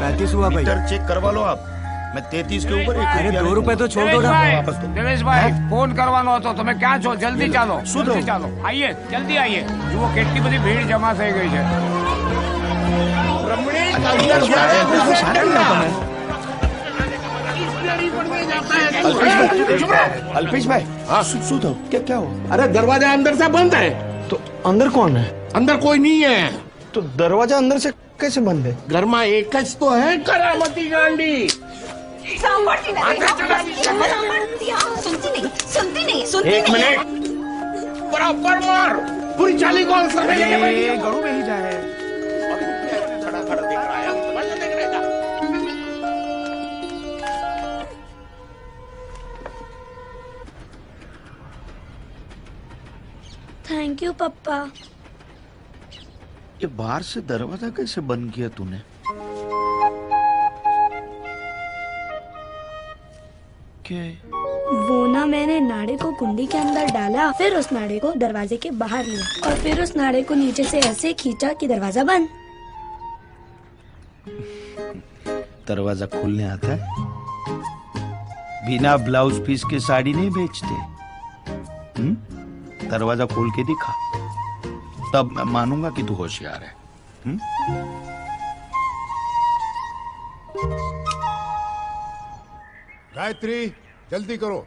35 हुआ भाई। Metre check करवा लो आप। मैं 33 के ऊपर अरे 2 रुपए तो छोड़ दो ना। वापस दो। दिनेश भाई फोन करवानो હતો તમે ક્યાં છો? જલ્દી ચાલો, સુધરો. જલ્દી ચાલો, આઈએ, જલ્દી આઈએ. જુઓ કેટલી બધી ભીડ જમા થઈ ગઈ છે. अल्पेश भाई, हाँ શું થયું? क्या हुआ? अरे दरवाजा अंदर से बंद है। तो अंदर कौन है? अंदर कोई नहीं है। तो दरवाजा अंदर से कैसे बंद है? घर में एक तो है करामती गांडी। सुनती नहीं एक मिनट, बराबर मार, पूरी चाली को आंसर में लेके बैठी है। घरों में ही जाए। खड़ा खड़ा देख रहा है, समझ में देख रहा है। थैंक यू पापा। ये बाहर से दरवाजा कैसे बंद किया तूने? क्या? वो ना मैंने नाड़े को कुंडी के अंदर डाला, फिर उस नाड़े को दरवाजे के बाहर लिया और फिर उस नाड़े को नीचे से ऐसे खींचा कि दरवाजा बंद। दरवाजा खोलने आता है? बिना ब्लाउज पीस के साड़ी नहीं बेचते। दरवाजा खोल के दिखा, तब मैं मानूंगा कि तू होशियार है। गायत्री जल्दी करो।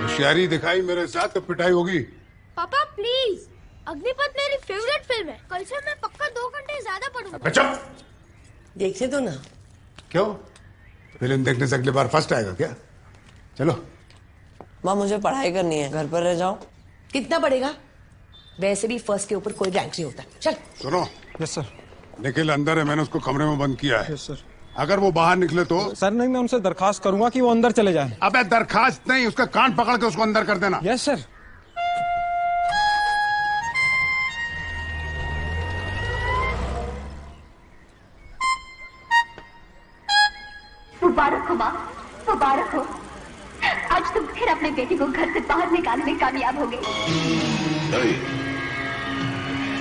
होशियारी दिखाई मेरे साथ तो पिटाई होगी। पापा प्लीज, अग्निपथ मेरी फेवरेट फिल्म है। कल से मैं पक्का 2 घंटे ज्यादा पढ़ूंगा। चुप। देखते तो ना। क्यों? फिल्म देखने से अगली बार फर्स्ट आएगा क्या? चलो। माँ मुझे पढ़ाई करनी है, घर पर रह जाओ। कितना पढ़ेगा? वैसे भी फर्स्ट के ऊपर कोई रैंक नहीं होता। चल। सुनो। Yes sir. निखिल अंदर है, मैंने उसको कमरे में बंद किया है। Yes sir. अगर वो बाहर निकले तो? सर नहीं, मैं उनसे दरखास्त करूंगा कि वो अंदर चले जाएं। अबे दरखास्त नहीं, उसका कान पकड़ के उसको अंदर कर देना। Yes sir. मुबारक हो माँ, मुबारक हो। आज तुम फिर अपने बेटे को घर से बाहर निकालने में कामयाब हो गई।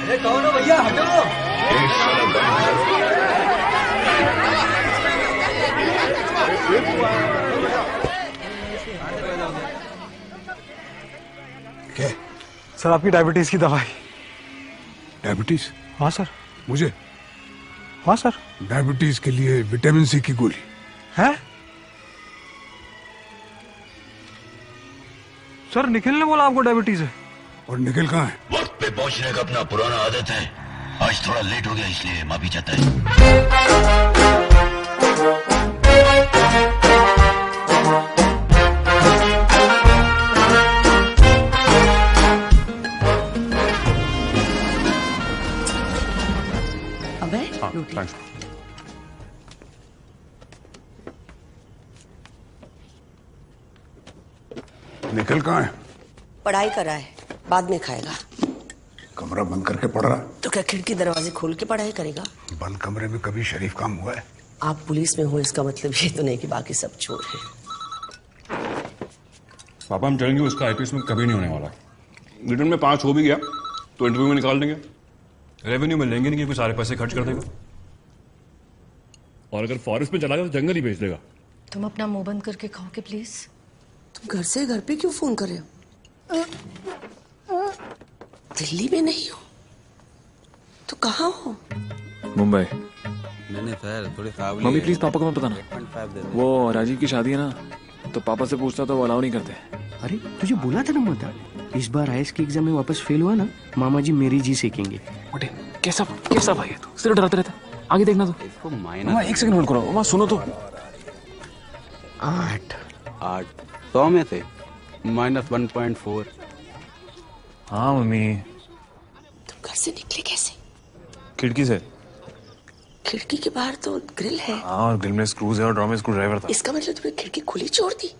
अरे कौन हो भैया, हटो। क्या? सर आपकी डायबिटीज की दवाई। डायबिटीज? हाँ सर। मुझे? हाँ सर। डायबिटीज के लिए विटामिन सी की गोली है? सर निखिल ने बोला आपको डायबिटीज है। और निखिल कहाँ है? वक्त पे पहुंचने का अपना पुराना आदत है। आज थोड़ा लेट हो गया इसलिए माफी चाहता है। अबे निखिल कहाँ है? पढ़ाई कर रहा है, बाद में खाएगा। कमरा बंद करके पढ़ रहा? तो क्या खिड़की दरवाजे खोल के पढ़ाई करेगा? बंद कमरे में कभी शरीफ काम हुआ है? आप पुलिस में हो इसका मतलब ये तो नहीं कि बाकी सब चोर है। पापा हम चलेंगे, उसका आईपीएस में कभी नहीं होने वाला। रिटर्न में 5 हो भी गया तो इंटरव्यू में निकाल देंगे। रेवेन्यू में लेंगे नहीं क्योंकि सारे पैसे खर्च कर देगा। और अगर फॉरेस्ट में चला गया तो जंगल ही बेच देगा। तुम अपना मुंह बंद करके खाओगे प्लीज। तुम घर से घर पे क्यों फोन कर रहे हो? दिल्ली में नहीं हो तो कहाँ हो? मुंबई। मैंने सर थोड़ी खावली। मम्मी प्लीज पापा को मत बताना। वो राजीव की शादी है ना, तो पापा से पूछता तो वो अलाउ नहीं करते। अरे तुझे बोला था ना मत। इस बार आईएएस की एग्जाम में वापस फेल हुआ ना, मामा जी मेरी जी सेकेंगे। उठे, कैसा भाई है तू? सिर्फ डराते रहता है। आगे देखना तो। इसको माइनस 1 सेकंड होल्ड करो। मामा सुनो तो। 8 100 में से -1.4। हाँ मम्मी। तुम घर से निकले कैसे? खिड़की से। खिड़की के बाहर तो ग्रिल है। हाँ, और ग्रिल में स्क्रूज है और ड्रॉ में स्क्रू ड्राइवर था। इसका मतलब तुमने खिड़की खुली छोड़ दी?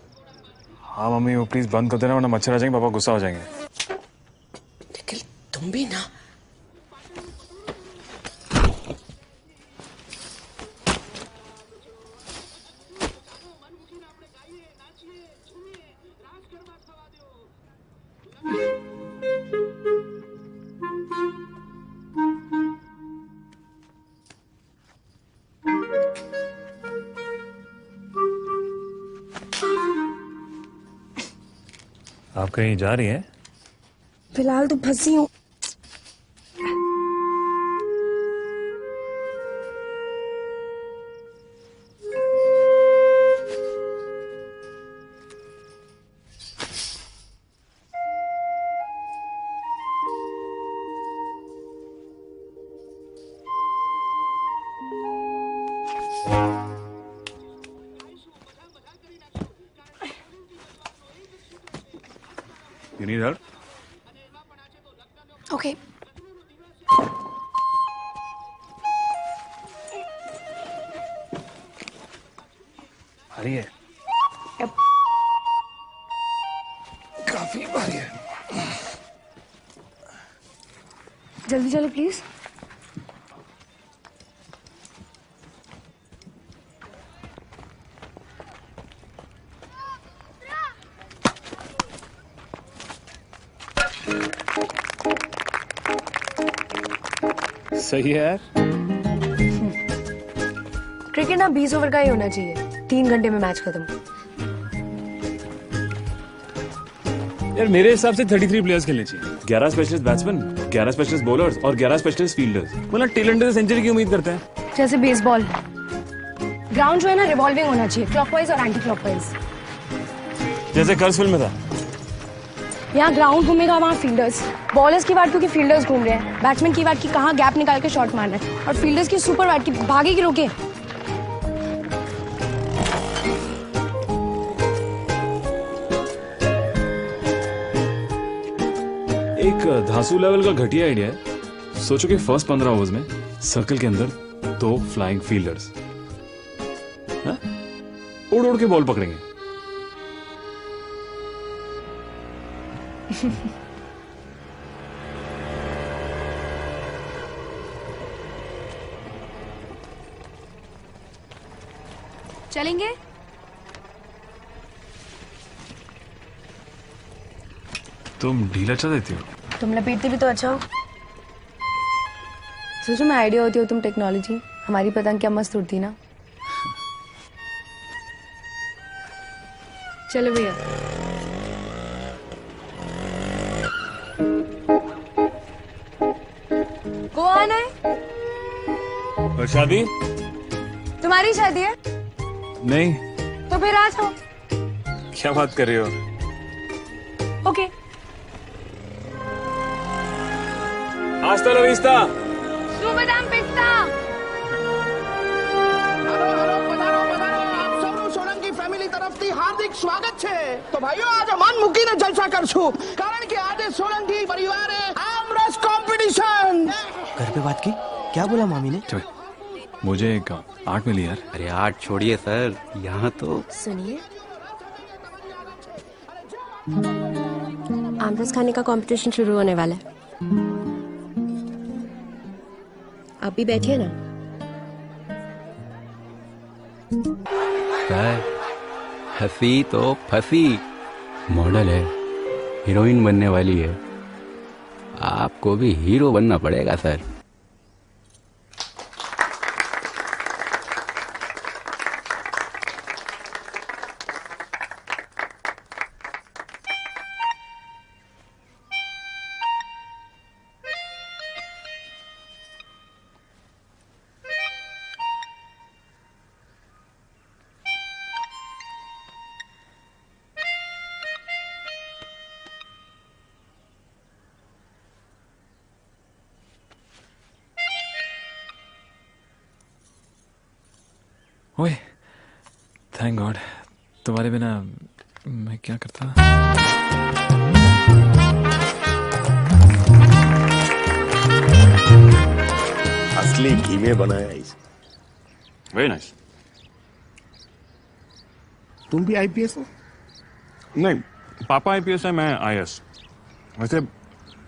हाँ मम्मी, वो प्लीज बंद कर देना वरना मच्छर आ जाएंगे, पापा गुस्सा हो जाएंगे। निखिल तुम भी ना। आप कहीं जा रही हैं? फिलहाल तो फंसी हूँ। You need help? Okay. भारी है। काफी भारी है। जल्दी चलो प्लीज। सही है यार। क्रिकेट ना 20 ओवर का ही होना चाहिए, 3 घंटे में मैच खत्म। यार मेरे हिसाब से 33 प्लेयर्स खेलने चाहिए। 11 स्पेशलिस्ट बैट्समैन, 11 स्पेशलिस्ट बॉलर्स और 11 स्पेशलिस्ट फील्डर्स। मतलब टैलेंटेड से सेंचुरी की उम्मीद करते हैं। जैसे बेसबॉल। ग्राउंड जो है ना रिवॉल्विंग होना चाहिए, क्लॉकवाइज और एंटी क्लॉकवाइज। जैसे कर्ज फिल्म में था। यहाँ ग्राउंड घूमेगा, वहाँ फील्डर्स। बॉलर्स की बात क्योंकि फील्डर्स घूम रहे हैं, बैट्समैन की बात की कहाँ गैप निकाल के शॉट मारना है, और फील्डर्स की सुपर बात की भागे की रोके। एक धांसू लेवल का घटिया आइडिया है। सोचो कि फर्स्ट 15 ओवर्स में सर्कल के अंदर 2 फ्लाइंग फील्डर्स उड़ उड़ के बॉल पकड़ेंगे। चलेंगे? तुम ढील अच्छा देती हो। तुम लपेटते भी तो अच्छा हो। सोचो मैं आइडिया होती हो तुम टेक्नोलॉजी, हमारी पतंग क्या मस्त उड़ती ना। चलो भैया। कौन है? और शादी? तुम्हारी शादी है? नहीं। तो फिर आ जाओ। क्या बात कर रही हो? ओके। Hasta la vista। सुबदाम पिस्ता। સોલંકી ફેમિલી તરફથી હાર્દિક સ્વાગત છે। તો ભાઈઓ આજે મન મૂકીને જલસા કરશું, કારણ કે આજે સોલંકી પરિવારે આમરસ કોમ્પિટિશન। घर पे बात की? क्या बोला मामी ने? चल, मुझे एक 8 मिली यार। अरे 8 छोड़िए सर, यहाँ तो सुनिए, आमरस खाने का कंपटीशन शुरू होने वाला है। आप भी बैठिए ना। सर हंसी तो फंसी, मॉडल है, हीरोइन बनने वाली है। आपको भी हीरो बनना पड़ेगा सर। ओए, थैंक गॉड। तुम्हारे बिना मैं क्या करता। असली घी में बनाया इसे। Very nice. तुम भी आईपीएस हो? नहीं, पापा आईपीएस है, मैं आईएएस। वैसे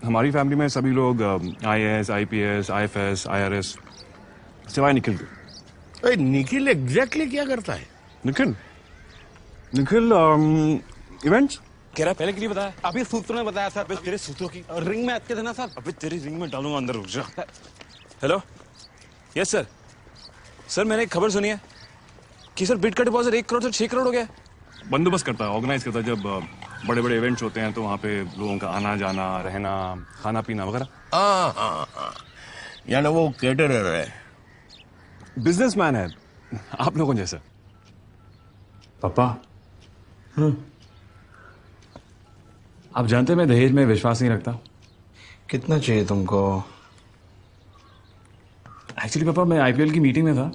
हमारी फैमिली में सभी लोग आईएएस, आईपीएस, आईएफएस, आईआरएस, सिवाय निखिल के। निखिल एग्जैक्टली क्या करता है? निखिल इवेंट्स कह रहा पहले क्यों बताया? अभी सूत्रों ने बताया सर। अबे तेरे सूत्रों की रिंग में अटके देना सर। अबे तेरी रिंग में डालूंगा, अंदर रुक जा। Hello, yes sir. सर मैंने एक खबर सुनी है कि सर बिड का डिपॉजिट 1 करोड़ से 6 करोड़ हो गया। बंदोबस्त करता है, ऑर्गेनाइज करता है। जब बड़े बड़े इवेंट्स होते हैं तो वहाँ पे लोगों का आना जाना, रहना, खाना पीना वगैरह। हाँ, यानी वो केटरर है, बिजनेसमैन है, आप लोगों जैसा। पापा, आप जानते हैं मैं दहेज में विश्वास नहीं रखता। कितना चाहिए तुमको? एक्चुअली पापा मैं आईपीएल की मीटिंग में था।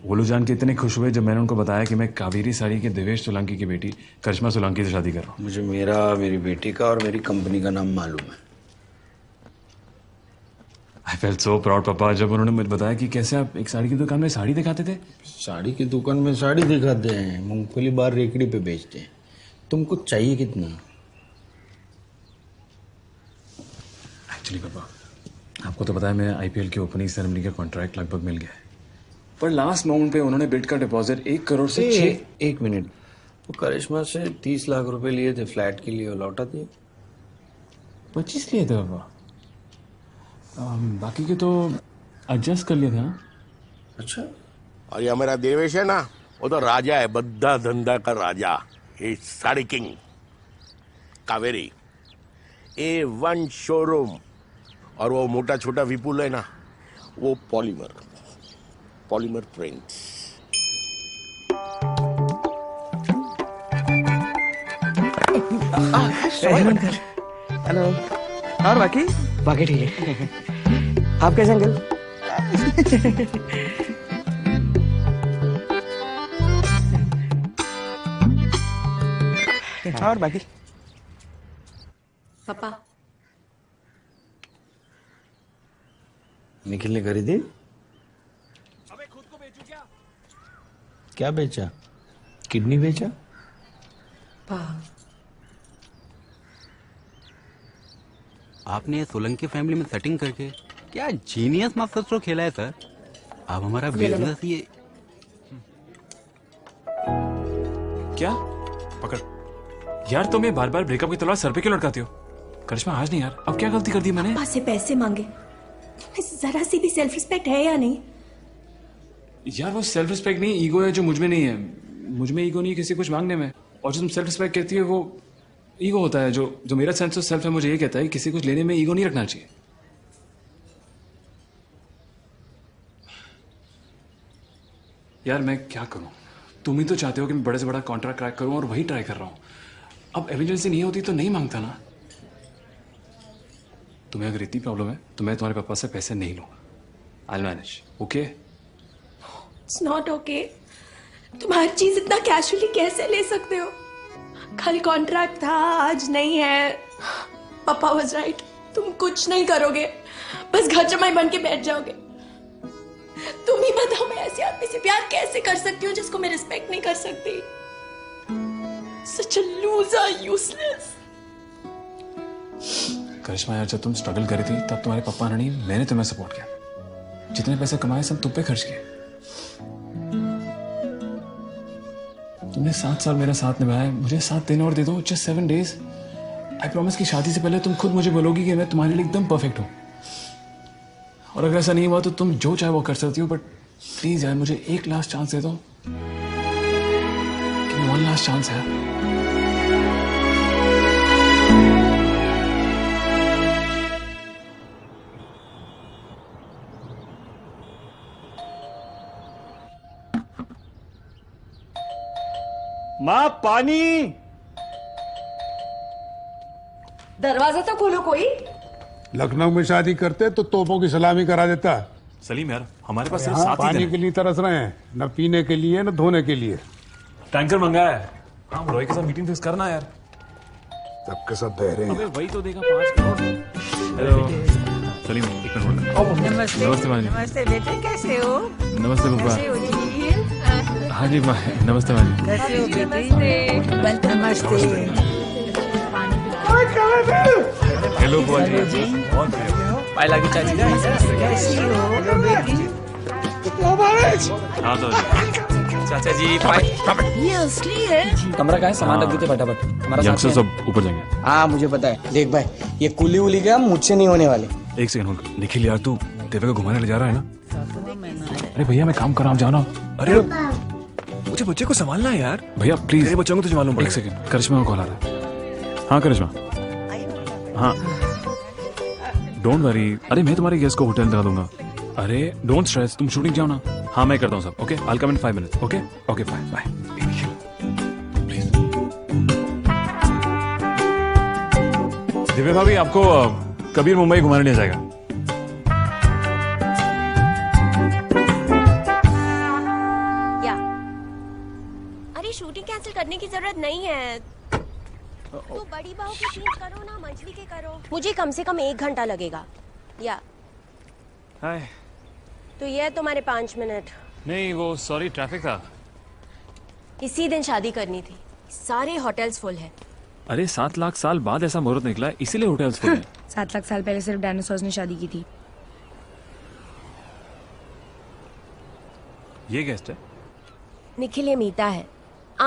वो लोग जान के इतने खुश हुए जब मैंने उनको बताया कि मैं कावेरी साड़ी के देवेश सोलंकी की बेटी करिश्मा सोलंकी से शादी कर रहा हूँ। मुझे मेरी बेटी का और मेरी कंपनी का नाम मालूम है। आई फेल्ट सो प्राउड पापा जब उन्होंने मुझे बताया कि कैसे आप एक साड़ी की दुकान में साड़ी दिखाते थे। साड़ी की दुकान में साड़ी दिखाते हैं, मूंगफली बार रेकड़ी पे बेचते हैं। तुमको चाहिए कितना? एक्चुअली पापा आपको तो पता है मेरे आईपीएल की ओपनिंग सेरेमनी का कॉन्ट्रैक्ट लगभग मिल गया है, पर लास्ट मोमेंट पे उन्होंने बिड का डिपॉजिट 1 करोड़ से 1 मिनट, वो करिश्मा से 30 लाख रुपए लिए थे फ्लैट के लिए, लौटा दिए। 25 लिए थे पापा, बाकी के तो एडजस्ट कर लिए थे। हाँ अच्छा। और ये मेरा देवेश है ना, वो तो राजा है, बद्दा धंधा का राजा, ये sari king. Kaveri A1 showroom, और वो मोटा छोटा विपुल है ना, वो पॉलीमर प्रिंट्स। हेलो। और बाकी ठीक है। आप कैसे अंकल? और बाकी पापा निखिल ने खरीदी? क्या बेचा? किडनी बेचा? आपने सोलंकी फैमिली में सेटिंग करके क्या जीनियस मास्टर स्ट्रोक खेला है सर। अब हमारा बिजनेस ये क्या पकड़ यार, तुम ये बार बार ब्रेकअप की तलवार सर पे क्यों लटकाती हो? करिश्मा आज नहीं यार, अब क्या गलती कर दी मैंने? पापा से पैसे मांगे, जरा सी भी सेल्फ रिस्पेक्ट है या नहीं? यार वो सेल्फ रिस्पेक्ट नहीं, ईगो है जो मुझ में नहीं है। मुझ में ईगो नहीं किसी कुछ मांगने में, और जो तुम सेल्फ रिस्पेक्ट कहती है वो ईगो होता है। जो मेरा सेंस ऑफ सेल्फ है मुझे ये कहता है कि किसी कुछ लेने में ईगो नहीं रखना चाहिए। यार मैं क्या करूं, तुम ही तो चाहते हो कि मैं बड़े से बड़ा कॉन्ट्रैक्ट क्रैक करूं और वही ट्राई कर रहा हूं। अब इमरजेंसी नहीं होती तो नहीं मांगता ना। तुम्हें अगर इतनी प्रॉब्लम है तो मैं तुम्हारे पापा से पैसे नहीं लूंगा। I will manage, okay? It's not okay. तुम हर चीज इतना कैजुअली कैसे ले सकते हो? कल कॉन्ट्रैक्ट था, आज नहीं है। पापा वाज राइट, तुम कुछ नहीं करोगे, बस घर जमाई बन के बैठ जाओगे। तुम ही बताओ मैं ऐसे आदमी से प्यार कैसे कर सकती हूँ जिसको मैं रिस्पेक्ट नहीं कर सकती? Such a loser, useless. करिश्मा यार, जब तुम स्ट्रगल करी थी तब तुम्हारे पापा ने नहीं, मैंने तुम्हें सपोर्ट किया। जितने पैसे कमाए सब तुम पे खर्च किए। तुमने 7 साल मेरा साथ निभाया, मुझे 7 दिन और दे दो, जस्ट 7 days। आई प्रॉमिस कि शादी से पहले तुम खुद मुझे बोलोगी कि मैं तुम्हारे लिए एकदम परफेक्ट हूँ। और अगर ऐसा नहीं हुआ तो तुम जो चाहे वो कर सकती हो, बट प्लीज यार मुझे एक लास्ट चांस दे दो। वन लास्ट चांस है। माँ पानी। दरवाजा तो खोलो कोई। लखनऊ में शादी करते तो तोपों की सलामी करा देता। सलीम यार, हमारे पास सिर्फ हाँ, 7 ही पानी दिन के लिए तरस रहे हैं, न पीने के लिए न धोने के लिए। टैंकर मंगाया है। हाँ, रोहित के साथ मीटिंग फिक्स करना यार। सबके सब बहरे हैं। अबे वही तो देगा 5 करोड़। हेलो सलीम, एक मिनट। नमस्ते। नमस्ते माँ जी। नमस्ते बेटे, कैसे हो? नमस्ते पापा। कैसे हो जी? हाँ जी माँ, नमस्ते माँ जी। कैसे हो बेटे? नमस्ते। हेलो बुआ जी। बहुत पाई लागी चाची। कैसी हो? हेलो बेटी। हाँ तो चाचा जी ये असली है। कमरा का है, सामान रख देते फटाफट। हमारा यंगस्टर सब ऊपर जाएंगे। हाँ मुझे पता है। देख भाई, ये कुली उली का मुझसे नहीं होने वाले। एक सेकंड होल्ड। निखिल यार, तू देवे को घुमाने ले जा रहा है ना? अरे भैया मैं काम कर रहा हूँ, जाना। अरे मुझे बच्चे को संभालना है यार। भैया प्लीज, तेरे बच्चों को तो संभालूं। एक सेकंड, करिश्मा को कॉल आ रहा है। हाँ करिश्मा, हाँ डोंट वरी, अरे मैं तुम्हारे गेस्ट को होटल दिला दूंगा। अरे डोंट स्ट्रेस, तुम शूटिंग जाओ ना। हाँ मैं करता हूँ सब। Okay, I will come in 5 minutes। Okay okay bye bye. Divya भाभी आपको कबीर मुंबई घुमाने ले जाएगा। या अरे शूटिंग कैंसिल करने की जरूरत नहीं है, तो बड़ी बहू की सीन करो ना, मंजली के करो। मुझे कम से कम 1 घंटा लगेगा। या हाय। तो ये तुम्हारे 5 मिनट। नहीं वो सॉरी ट्रैफिक था। इसी दिन शादी करनी थी, सारे होटल्स फुल है। अरे 7 लाख साल बाद ऐसा मुहूर्त निकला है, इसीलिए होटल्स फुल हैं। 7 लाख साल पहले सिर्फ डायनासोर्स ने शादी की थी। ये गेस्ट है? निखिल ये मीता है।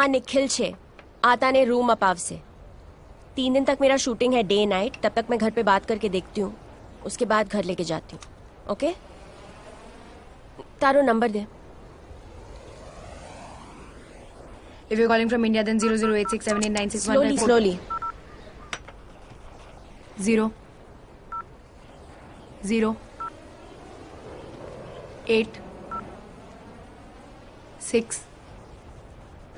निखिल छे आता ने रूम अपाव से। 3 दिन तक मेरा शूटिंग है डे नाइट, तब तक मैं घर पे बात करके देखती हूँ, उसके बाद घर लेके जाती हूँ। Okay taro number they. If you're calling from India, then 00867896154. Slowly. 0 0 8 6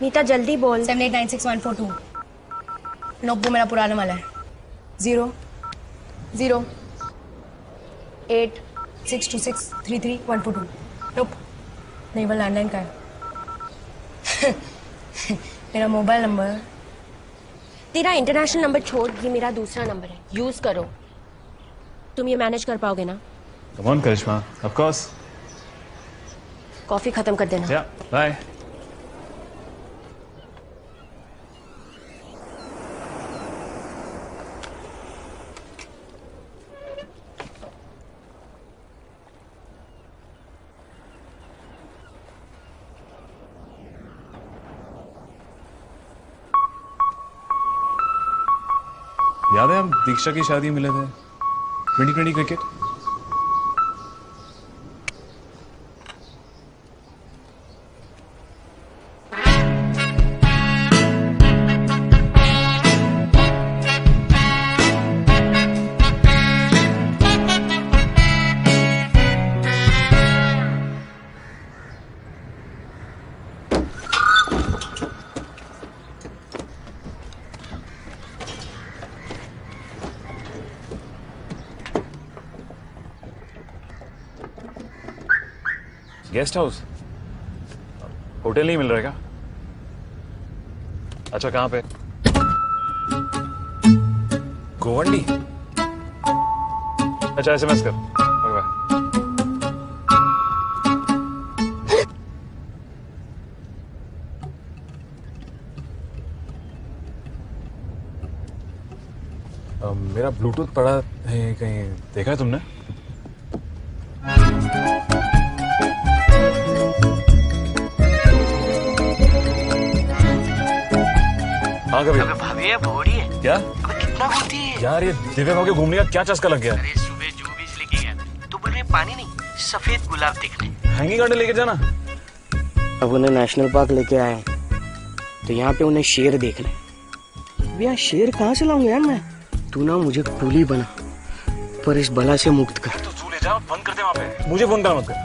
मीता जल्दी बोल। 789614 नोट वो मेरा पुराना वाला है। 0 0 8 626 33142 नोप नहीं, वो लैंडलाइन का है। मेरा मोबाइल नंबर। तेरा इंटरनेशनल नंबर छोड़, ये मेरा दूसरा नंबर है, यूज करो। तुम ये मैनेज कर पाओगे ना? Come on Karishma, of course. Coffee खत्म कर देना। या बाय। याद है हम दीक्षा की शादी मिले थे 2020 क्रिकेट। गेस्ट हाउस, होटल नहीं मिल रहा है क्या? अच्छा कहाँ पे? गोवंडी। अच्छा SMS कर। Okay bye. मेरा ब्लूटूथ पड़ा है कहीं, देखा है तुमने? हाँ कभी भाभी है बोड़ी है क्या? अबे कितना बोलती है यार, ये दिव्या भाव के घूमने का क्या चस्का लग गया? अरे सुबह जो बीज लेके गया तो बोल रहे पानी नहीं, सफेद गुलाब देखने। हैंगिंग गार्डन लेके जाना। अब उन्हें नेशनल पार्क लेके आए तो यहाँ पे उन्हें शेर देखने। अब यहाँ शेर कहाँ से लाऊंगा यार मैं? तू ना मुझे कूली बना, पर इस बला से मुक्त कर। तो तू ले जा, बंद कर दे वहाँ पे। मुझे फोन करा मत कर।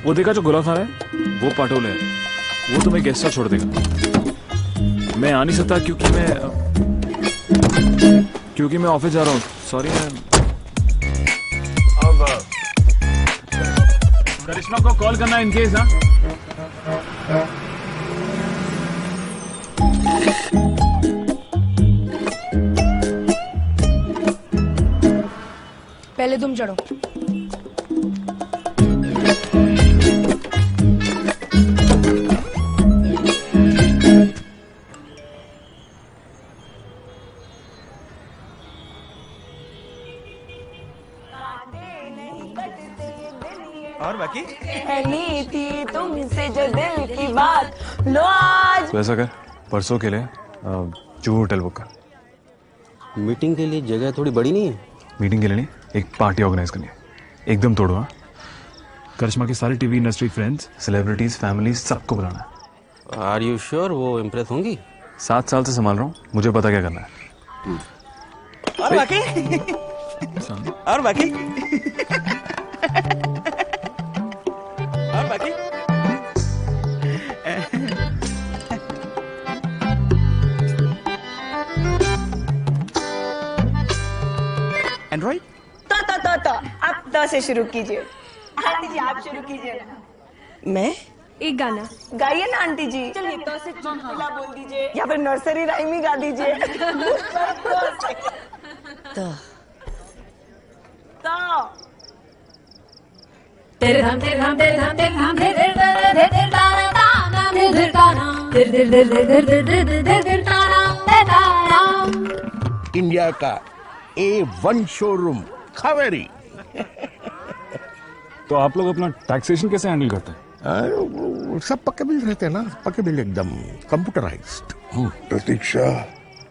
वो देखा जो गुलाब खा रहा है, वो पाटोल है, वो तुम्हें गेस्ट हाउस छोड़ देगा। मैं आ नहीं सकता क्योंकि मैं ऑफिस जा रहा हूँ। सॉरी। अब करिश्मा को कॉल करना इनकेस। हाँ पहले तुम चढ़ो। और बाकी कहनी थी तुमसे जो दिल की बात, लो आज। तो ऐसा कर, परसों के लिए जू होटल बुक कर। मीटिंग के लिए जगह थोड़ी बड़ी नहीं है? मीटिंग के लिए नहीं, एक पार्टी ऑर्गेनाइज करनी है, एकदम तोड़ो। हाँ, करिश्मा के सारे TV industry friends, celebrities, family सबको बुलाना है। आर यू श्योर वो इम्प्रेस होंगी? 7 साल से संभाल रहा हूँ, मुझे पता क्या करना है। और बाकी और बाकी और बाकी एंड्रॉइड तो आप तो से शुरू कीजिए। आंटी जी आप शुरू कीजिए ना। मैं एक गाना गाइए ना आंटी जी। चलिए तो से चुटकुला बोल दीजिए या फिर नर्सरी राइम ही गा दीजिए। तो तेरे धाम तेरे धाम तेरे धाम तेरे धाम तेरे तेरे तारा तारा तेरे तारा तेरे तेरे तेरे तेरे तारा तारा। इंडिया का A1 शोरूम कावेरी। तो आप लोग अपना टैक्सेशन कैसे हैंडल करते हैं? सब पक्के बिल रहते हैं ना, पक्के बिल एकदम कंप्यूटराइज्ड। प्रतीक्षा,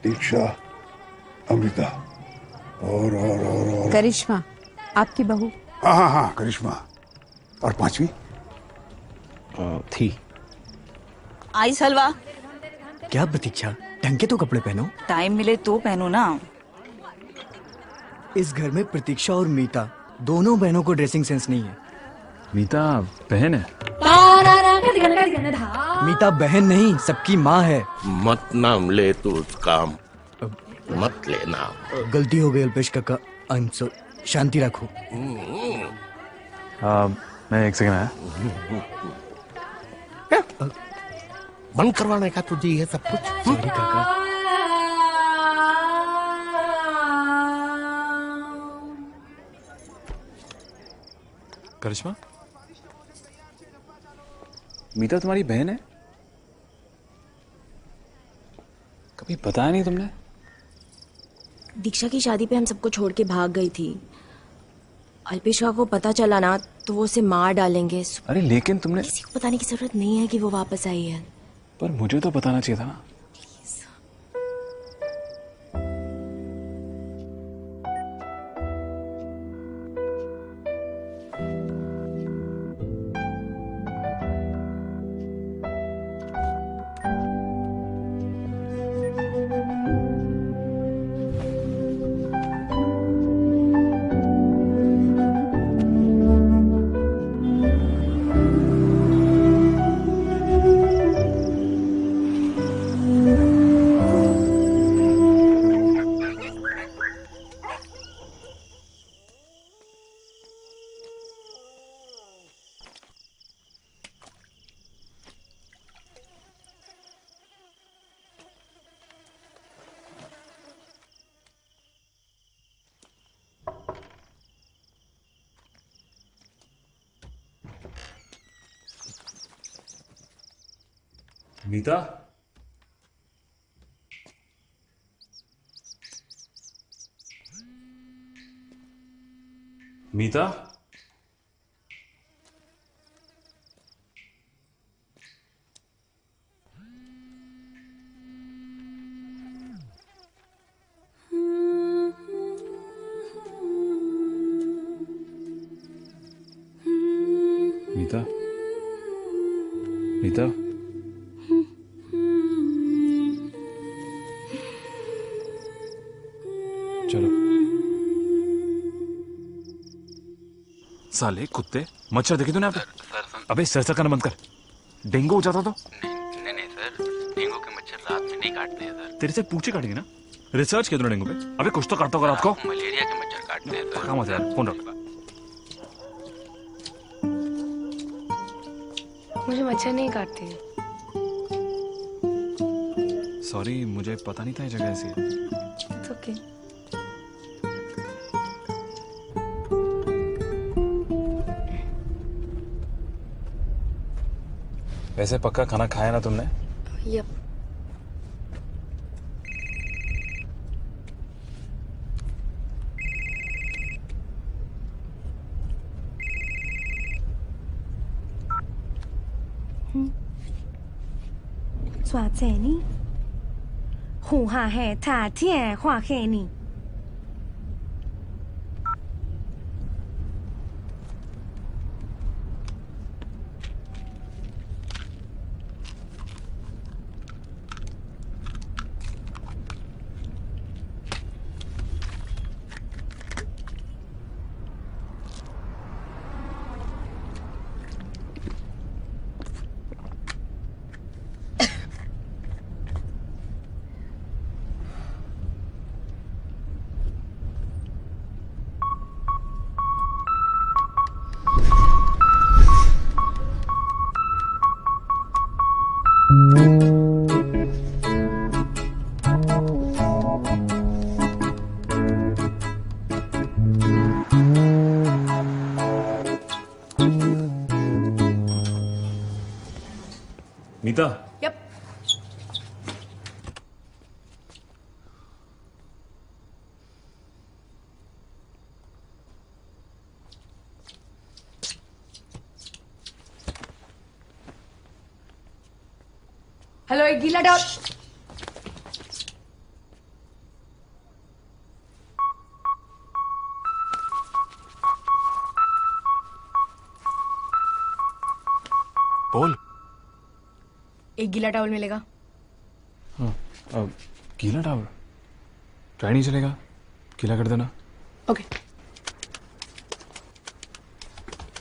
दीक्षा, अमृता और करिश्मा आपकी बहू। हाँ करिश्मा। और 5वीं थी। आइस हलवा। क्या प्रतीक्षा, ढंग के तो कपड़े पहनो। टाइम मिले तो पहनो ना। इस घर में प्रतीक्षा और मीता दोनों बहनों को ड्रेसिंग सेंस नहीं है। मीता बहन है? मीता बहन नहीं, सबकी माँ है। मत नाम ले तू उसका, मत लेना। गलती हो गई अल्पेश काका, आई एम सो। शांति रखो। मैं एक सेकंड आया। बंद करवाने का तुझे ये सब कुछ? सॉरी काका। करिश्मा, मीता तुम्हारी बहन है? कभी बताया नहीं तुमने? दीक्षा की शादी पे हम सबको छोड़ के भाग गई थी। अल्पेश को पता चला ना तो वो उसे मार डालेंगे। अरे लेकिन तुमने किसी को बताने की जरूरत नहीं है कि वो वापस आई है। पर मुझे तो बताना चाहिए था ना। मीता, मीता, मीता, मीता, चलो। साले कुत्ते, मच्छर देखे तूने? अबे सर करना बंद कर, डेंगू हो जाता तो। नहीं सर, डेंगू के मच्छर रात में नहीं काटते हैं सर। तेरे से पूछे काटेगी ना? रिसर्च किया तूने डेंगू पे? अबे कुछ तो काटता होगा रात को। मलेरिया के मच्छर काटते हैं सर। पका मत यार, फोन रख। मुझे मच्छर नहीं काटते। सॉरी, मुझे पता नहीं था ये जगह ऐसी है। It's okay. वैसे पक्का खाना खाया ना तुमने? यप। स्वाद से है नहीं? 虎哈嘿塔天画给你。मीता। यप। हेलो, एक गीला डॉल। बोल। एक गीला टॉवल मिलेगा। गीला टॉवल ट्राई नहीं चलेगा, गीला कर देना। ओके।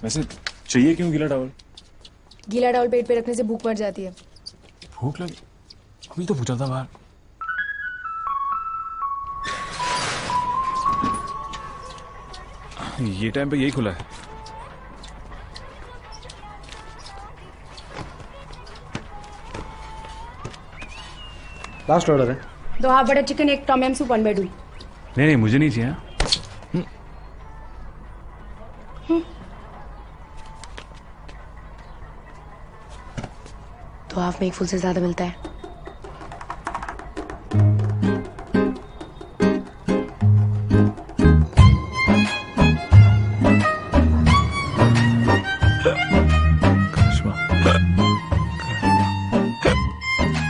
वैसे चाहिए क्यों गीला टॉवल? गीला टॉवल पेट पे रखने से भूख मर जाती है। भूख लगी? अभी तो पूछा था बाहर। ये टाइम पे यही खुला है। लास्ट ऑर्डर है। 2 half butter chicken, 1 Tom yum soup, 1 बेडू। नहीं मुझे नहीं चाहिए। तो हाफ में एक फुल से ज्यादा मिलता है।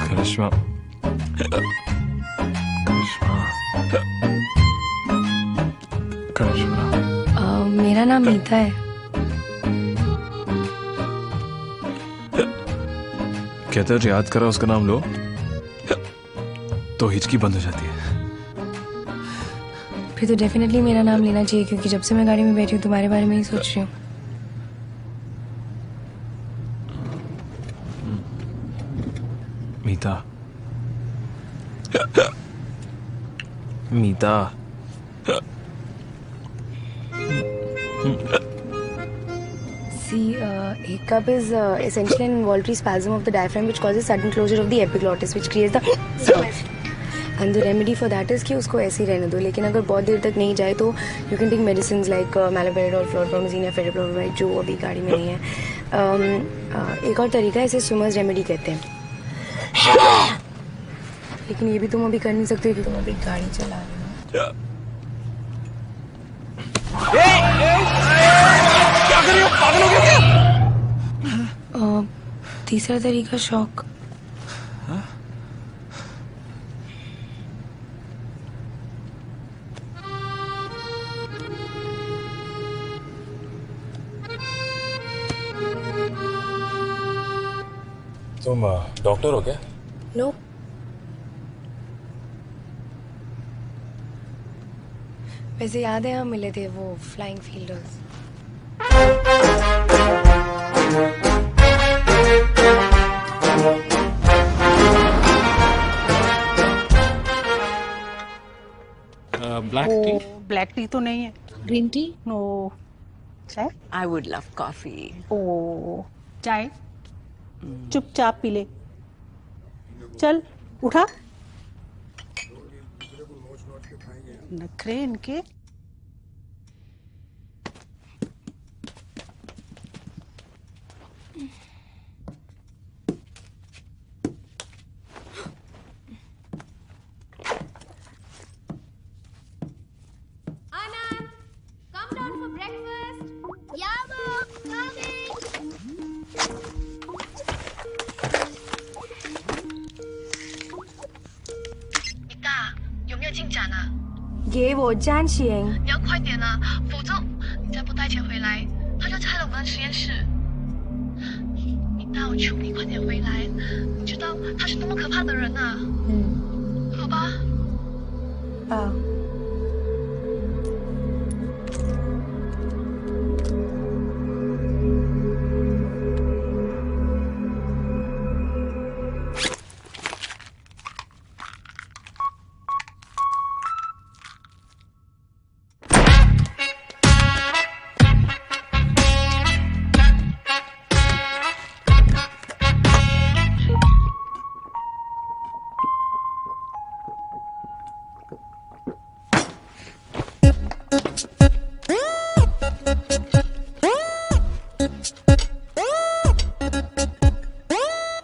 करिश्मा, मेरा नाम मीता है। कहते हो याद करा उसका नाम लो तो हिचकी बंद हो जाती है। फिर तो डेफिनेटली मेरा नाम लेना चाहिए, क्योंकि जब से मैं गाड़ी में बैठी हूँ तुम्हारे बारे में ही सोच रही हूँ। मीता। मीता। See, a cup is essentially an involuntary spasm of the diaphragm which causes sudden closure of the epiglottis, which creates the and the remedy for that is कि उसको ऐसे ही रहने दो। लेकिन अगर बहुत देर तक नहीं जाए तो you can take medicines like meloperidol, fluoropromazine या ferriprolumide, जो अभी गाड़ी में नहीं है। एक और तरीका है, इसे स्विमर्स रेमेडी कहते हैं। लेकिन ये भी तुम अभी कर नहीं सकते क्योंकि तुम अभी गाड़ी चला रहे हो। क्या कर रही हो? पागल हो गया क्या? तीसरा तरीका शौक। तुम डॉक्टर हो क्या? नो। वैसे याद है हम मिले थे वो flying fielders. Black tea? Black tea तो नहीं है। Green tea? नो। चाय? I would love coffee. ओ चाय चुपचाप पी ले। चल उठा। नखरे इनके। Anand, come down for breakfast. Yeah, Mom, coming. 给我暂行。你要快点啊，否则你再不带钱回来，他就拆了我们的实验室。你带我去，你快点回来，你知道他是多么可怕的人啊。好吧。啊。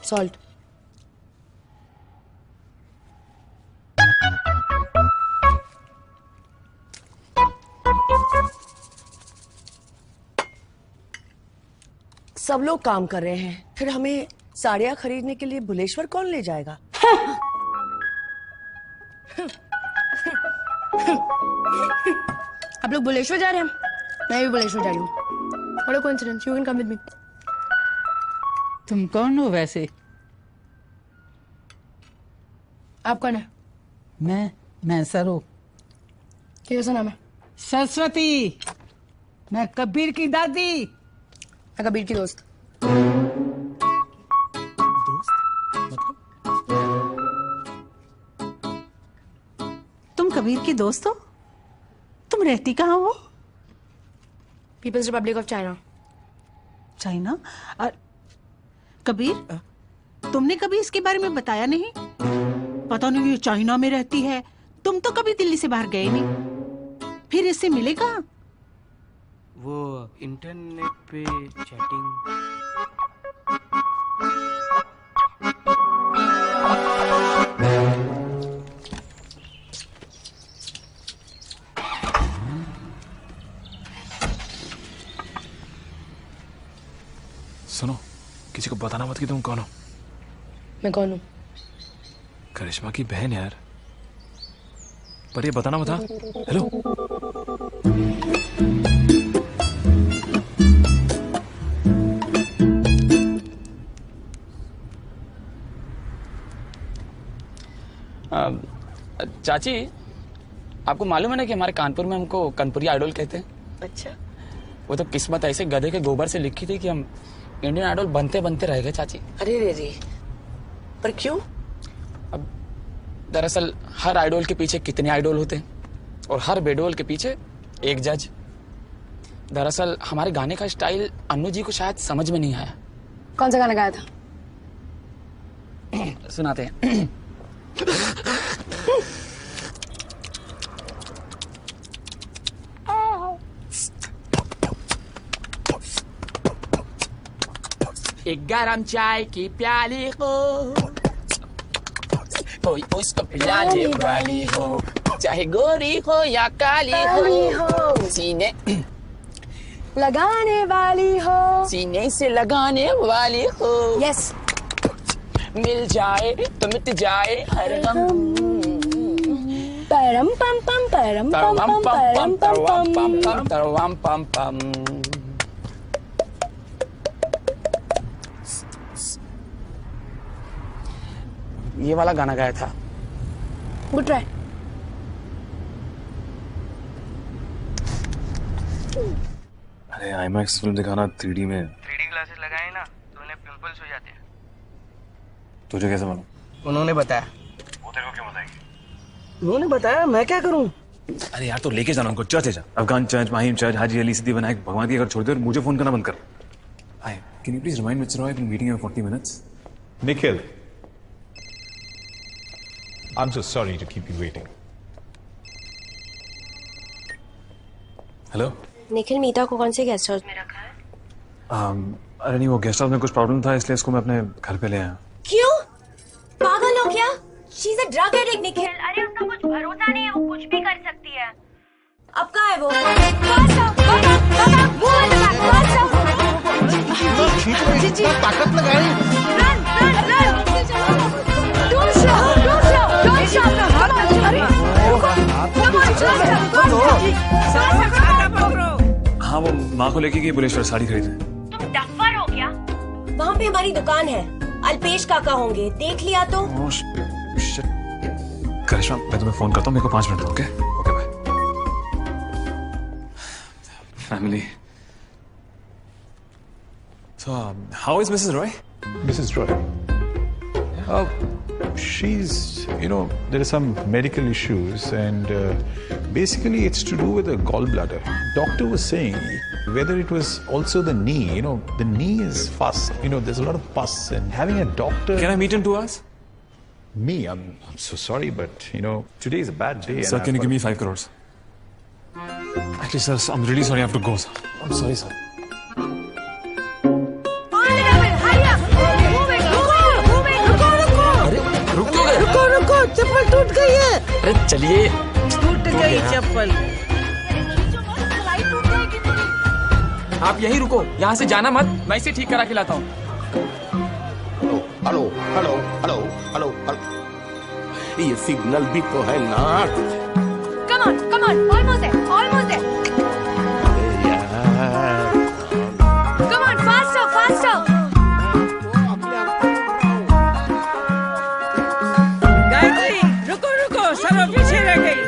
Salt. सब लोग काम कर रहे हैं, फिर हमें साड़ियाँ खरीदने के लिए भुलेश्वर कौन ले जाएगा? आप लोग भुलेश्वर जा रहे हैं? मैं भी भुलेश्वर जा रही हूँ। What a coincidence! You can come with me. तुम कौन हो वैसे? आप कौन है? मैं सरो। कैसा नाम है? सरस्वती। मैं कबीर की दादी। मैं कबीर की दोस्त। तुम कबीर की दोस्त हो? तुम रहती कहाँ हो? People's Republic of China. China? Kabir, तुमने कभी इसके बारे में बताया नहीं? पता नहीं ये चाइना में रहती है। तुम तो कभी दिल्ली से बाहर गए नहीं। फिर इससे मिले कहाँ? वो इंटरनेट पे चैटिंग। सुनो, किसी को बताना मत कि तुम कौन हो। मैं कौन हूँ? करिश्मा की बहन यार। पर ये बताना मत। हेलो। चाची, आपको मालूम है ना कि हमारे कानपुर में हमको कनपुरी आइडल कहते हैं। अच्छा। वो तो किस्मत ऐसे गधे के गोबर से लिखी थी कि हम इंडियन आइडल बनते बनते रह गए चाची। अरे रे रे, पर क्यों? अब दरअसल हर आइडल के पीछे कितने आइडल होते हैं और हर बेडोल के पीछे एक जज। दरअसल हमारे गाने का स्टाइल अन्नू जी को शायद समझ में नहीं आया। कौन सा गाना गाया था? सुनाते हैं। एक गरम चाय की प्याली को कोई उसको पिलाने वाली हो, चाहे गोरी हो या काली हो, सीने लगाने वाली हो, सीने से लगाने वाली हो। यस। मिल जाए तो मिट जाए हर गम। परम पम पम परम पम पम परम पम पम तरवाम पम पम। ये वाला गाना गाया था। Good try. अरे IMAX फिल्म दिखाना 3D में। 3D ग्लासेस लगाए ना तो उन्हें पिंपल्स हो जाते हैं। तुझे कैसे मालूम? उन्होंने बताया। वो तेरे को क्यों बताएगी? उन्होंने बताया, मैं क्या करूं? अरे यार तो लेके जाना उनको, चर्च जा। अफगान चर्च, माहिम चर्च, हाजी अली सिद्दीविनायक, भगवान की अगर छोड़ दे और मुझे फोन करना बंद कर। Hi, can you please remind mister Roy कि मीटिंग है 40 minutes. Nikhil, I'm so sorry to keep you waiting. Hello. Nikhil Meeta को कौन से गेस्ट हाउस में रखा है? अरे नहीं, वो गेस्ट हाउस में कुछ प्रॉब्लम था इसलिए इसको मैं अपने घर पे ले आया। क्यों? पागल हो क्या? She is a drug addict, Nikhil. अरे उसका कुछ भरोसा नहीं है, वो कुछ भी कर सकती है। अब कहाँ है वो? ताकत लगाई। Run, run, run! Don't shout! Don't shout! Don't shout! Come on, come on! Come on, हाँ वो माँ को लेके गई बुलेश्वर साड़ी खरीदने। तुम डफर हो क्या? वहाँ पे हमारी दुकान है, अल्पेश काका होंगे, देख लिया तो। करिश्मा मैं तुम्हें फोन करता हूँ, मेरे को 5 मिनट दो। Okay okay bye. Family. So how is Mrs. Roy? Mrs. Roy. She's, there are some medical issues, and basically it's to do with the gallbladder. Doctor was saying whether it was also the knee. The knee is pus. There's a lot of pus, and having a doctor. Can I meet in 2 hours? Me, I'm so sorry, but today is a bad day. Sir, can you give me 5 crores? Actually, sir, I'm really sorry. I have to go, sir. I'm sorry, sir. रुको, चप्पल टूट गई है। अरे चलिए। टूट गई चप्पल। आप यहीं रुको, यहाँ से जाना मत, मैं इसे ठीक करा के लाता हूँ। Hello hello hello hello hello, ये सिग्नल भी तो है ना। Come on, almost there. Come on, faster. Gayatri, रुको, सरो पीछे रह गई।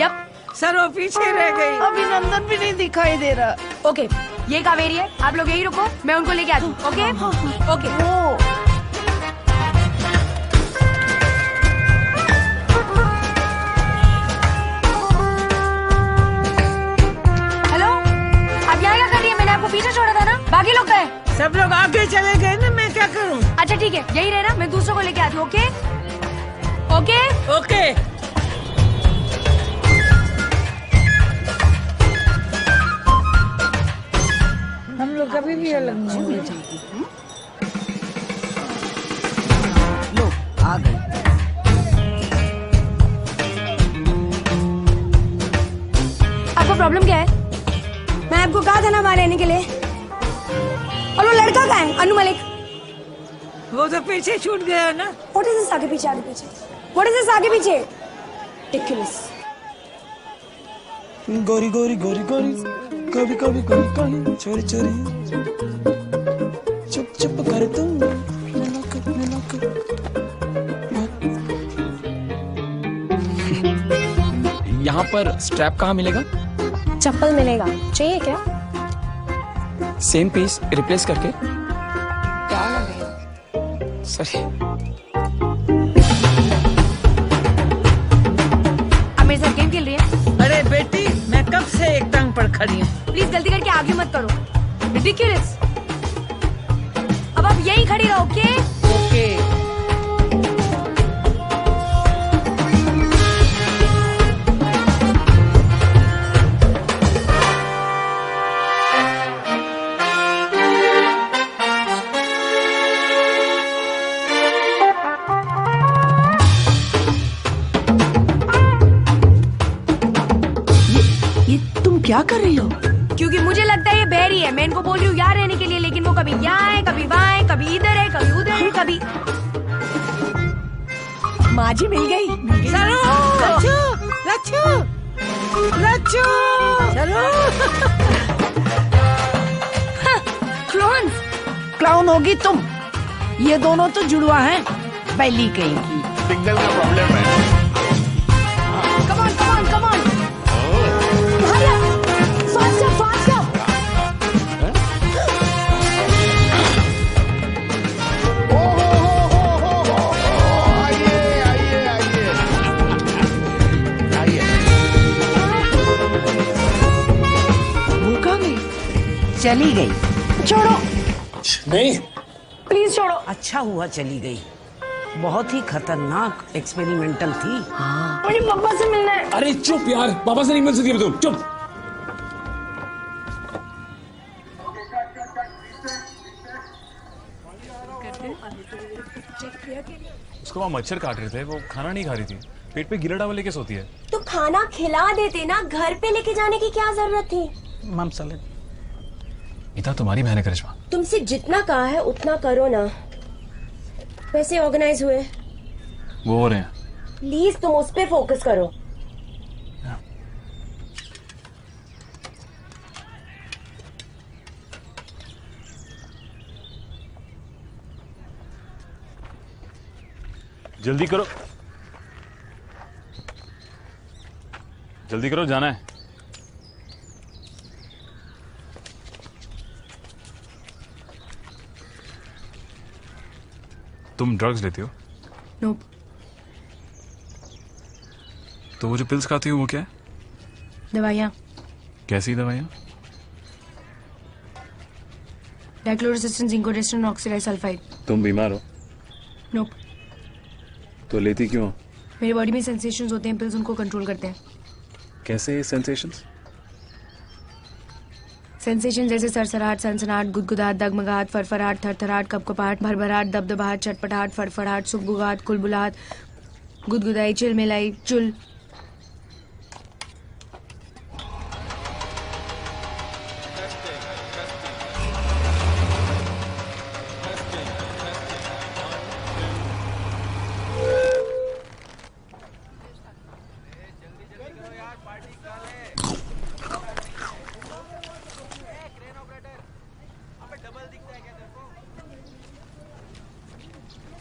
Yep. सरो पीछे रह गई। अभिनंदन भी नहीं दिखाई दे रहा। ओके, ये कावेरी है, आप लोग यही रुको, मैं उनको लेके आती हूँ। ओके? ओके। हेलो, आप यहाँ क्या कर रही है? मैंने आपको पीछे छोड़ा था ना, बाकी लोग गए? सब लोग आगे चले गए ना, मैं क्या करूँ? अच्छा ठीक है, यही रहना, मैं दूसरों को लेके आती हूँ। ओके? हम लोग कभी भी अलग नहीं हो जाएंगे। लो आ गई। आपको प्रॉब्लम क्या है? मैं आपको कहा था ना बाहर रहने के लिए। और वो लड़का कहाँ है? अनु मलिक। वो तो पीछे छूट गया ना। What is this आगे पीछे? What is this आगे पीछे? Ridiculous. गोरी कभी चोरी चुप कर तुम। यहाँ पर स्ट्रैप कहाँ मिलेगा? चप्पल मिलेगा, चाहिए क्या? सेम पीस रिप्लेस करके। क्या लगेगा? सॉरी। आप मेरे साथ गेम खेल रही हैं? अरे बेटी, मैं कब से एक टांग पर खड़ी हूँ। प्लीज गलती करके आगे मत करो। Ridiculous. अब आप यहीं खड़ी रहो, ओके? ओके। क्या कर रही हो? क्योंकि मुझे लगता है ये बहरी है। मैं इनको बोल रही हूँ यहाँ रहने के लिए, लेकिन वो कभी यहाँ है, कभी वहाँ है, कभी इधर है, कभी उधर है, कभी। माँ जी मिल गई। सरो, लच्छू, सरो। क्लाउन होगी तुम। ये दोनों तो जुड़वा हैं, बैली कहेंगी। सिग्नल का प्रॉब्लम है। Come on. Faster. वो कहाँ गई? चली गई। छोड़ो। नहीं। प्लीज छोड़ो। अच्छा हुआ चली गई। बहुत ही खतरनाक एक्सपेरिमेंटल थी। मुझे पापा से मिलना है। अरे चुप यार, पापा से नहीं मिल सकती तुम, चुप। उसको वहाँ मच्छर काट रहे थे, वो खाना नहीं खा रही थी, पेट पे गिरा डावल लेके सोती है। तो खाना खिला देते ना, घर पे लेके जाने की क्या जरूरत थी? मम सैलेड। इतना तुम्हारी बहन है करिश्मा। तुमसे जितना कहा है उतना करो ना। वैसे ऑर्गेनाइज हुए वो हो रहे हैं। प्लीज तुम उस पे फोकस करो। जल्दी करो, जल्दी करो, जाना है। तुम ड्रग्स लेती हो? नोप। तो वो जो पिल्स खाती हो वो क्या है? दवाइयाँ। कैसी दवाइयाँ? डाइक्लोरोसिस्टिन, जिंकोडेस्टिन, ऑक्सीडाइज सल्फाइड। तुम बीमार हो? नोप। तो लेती क्यों हो? मेरी बॉडी में सेंसेशंस होते हैं, पिल्स उनको कंट्रोल करते हैं। कैसे सेंसेशंस? सेंसेशन जैसे सरसराहट, सनसनाहट, गुदगुदाहट, दगमगाहट, फरफराहट, थरथराहट, कपकपाहट, भरभराहट, दबदबाहट, चटपटाहट, फड़फड़ाहट, सुगबुगाहट, कुलबुलाहट, गुदगुदाई, चिलमिलाई, चुल।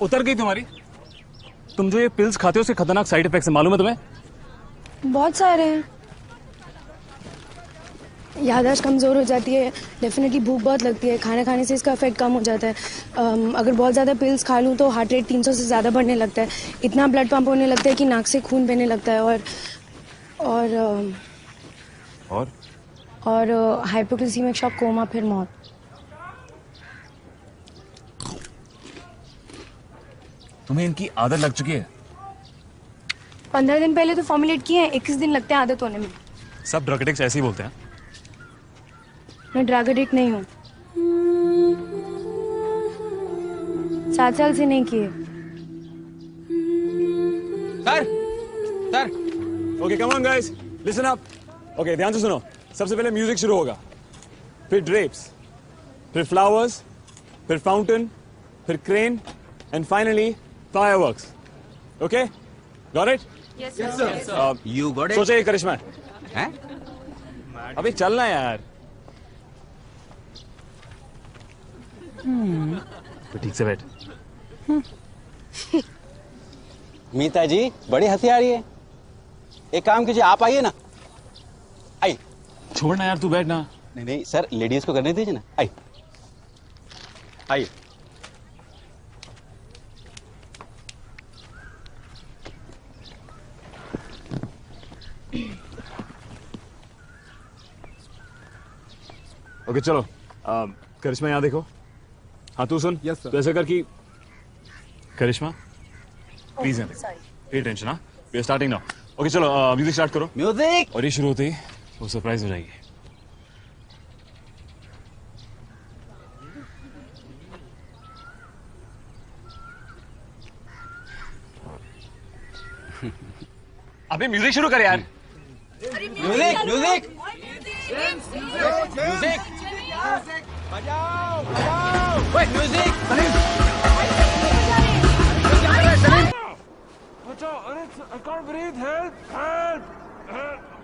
उतर गई तुम्हारी? तुम जो ये पिल्स खाते हो उसके खतरनाक साइड इफेक्ट्स हैं, मालूम है तुम्हें? बहुत सारे हैं। याददाश्त कमज़ोर हो जाती है, डेफिनेटली भूख बहुत लगती है, खाना खाने से इसका इफेक्ट कम हो जाता है। अगर बहुत ज़्यादा पिल्स खा लूँ तो हार्ट रेट 300 से ज़्यादा बढ़ने लगता है, इतना ब्लड पंप होने लगता है कि नाक से खून बहने लगता है, और हाइपोग्लिसीमिक शॉक, कोमा, फिर मौत। तुम्हें इनकी आदत लग चुकी है। 15 दिन पहले तो फॉर्मुलेट किए हैं, 21 दिन लगते हैं आदत होने में। सब ड्रग एडिक्ट्स ऐसे ही बोलते हैं। मैं ड्रग एडिक्ट नहीं हूँ, 7 साल से नहीं किए। Sir, okay, come on guys, listen up. Okay, ध्यान से सुनो। सबसे पहले म्यूजिक शुरू होगा, फिर ड्रेप्स, फिर फ्लावर्स, फिर फाउंटेन, फिर crane, and finally fireworks. Okay? Got it? Yes, sir. You got it? सोचा ये करिश्मा है? अबे चलना यार। तो ठीक से बैठ। मीता जी, बड़ी हंसी आ रही है। एक काम कीजिए, आप आइए ना। आई। छोड़ना यार, तू बैठ ना। नहीं नहीं सर, लेडीज को करने दीजिए ना। आई आइए। ओके चलो, करिश्मा यहाँ देखो। हाँ तू सुन। yes, तो ऐसा कर कि करिश्मा प्लीज यहाँ देखो, पे टेंशन। हाँ, we are starting now. Okay चलो, म्यूजिक स्टार्ट करो। म्यूजिक। और ये शुरू होते ही वो सरप्राइज हो जाएगी। अबे म्यूजिक शुरू कर यार। म्यूजिक म्यूजिक म्यूजिक बजाओ बजाओ। म्यूजिक। बचाओ, अरे I can't breathe, help, help,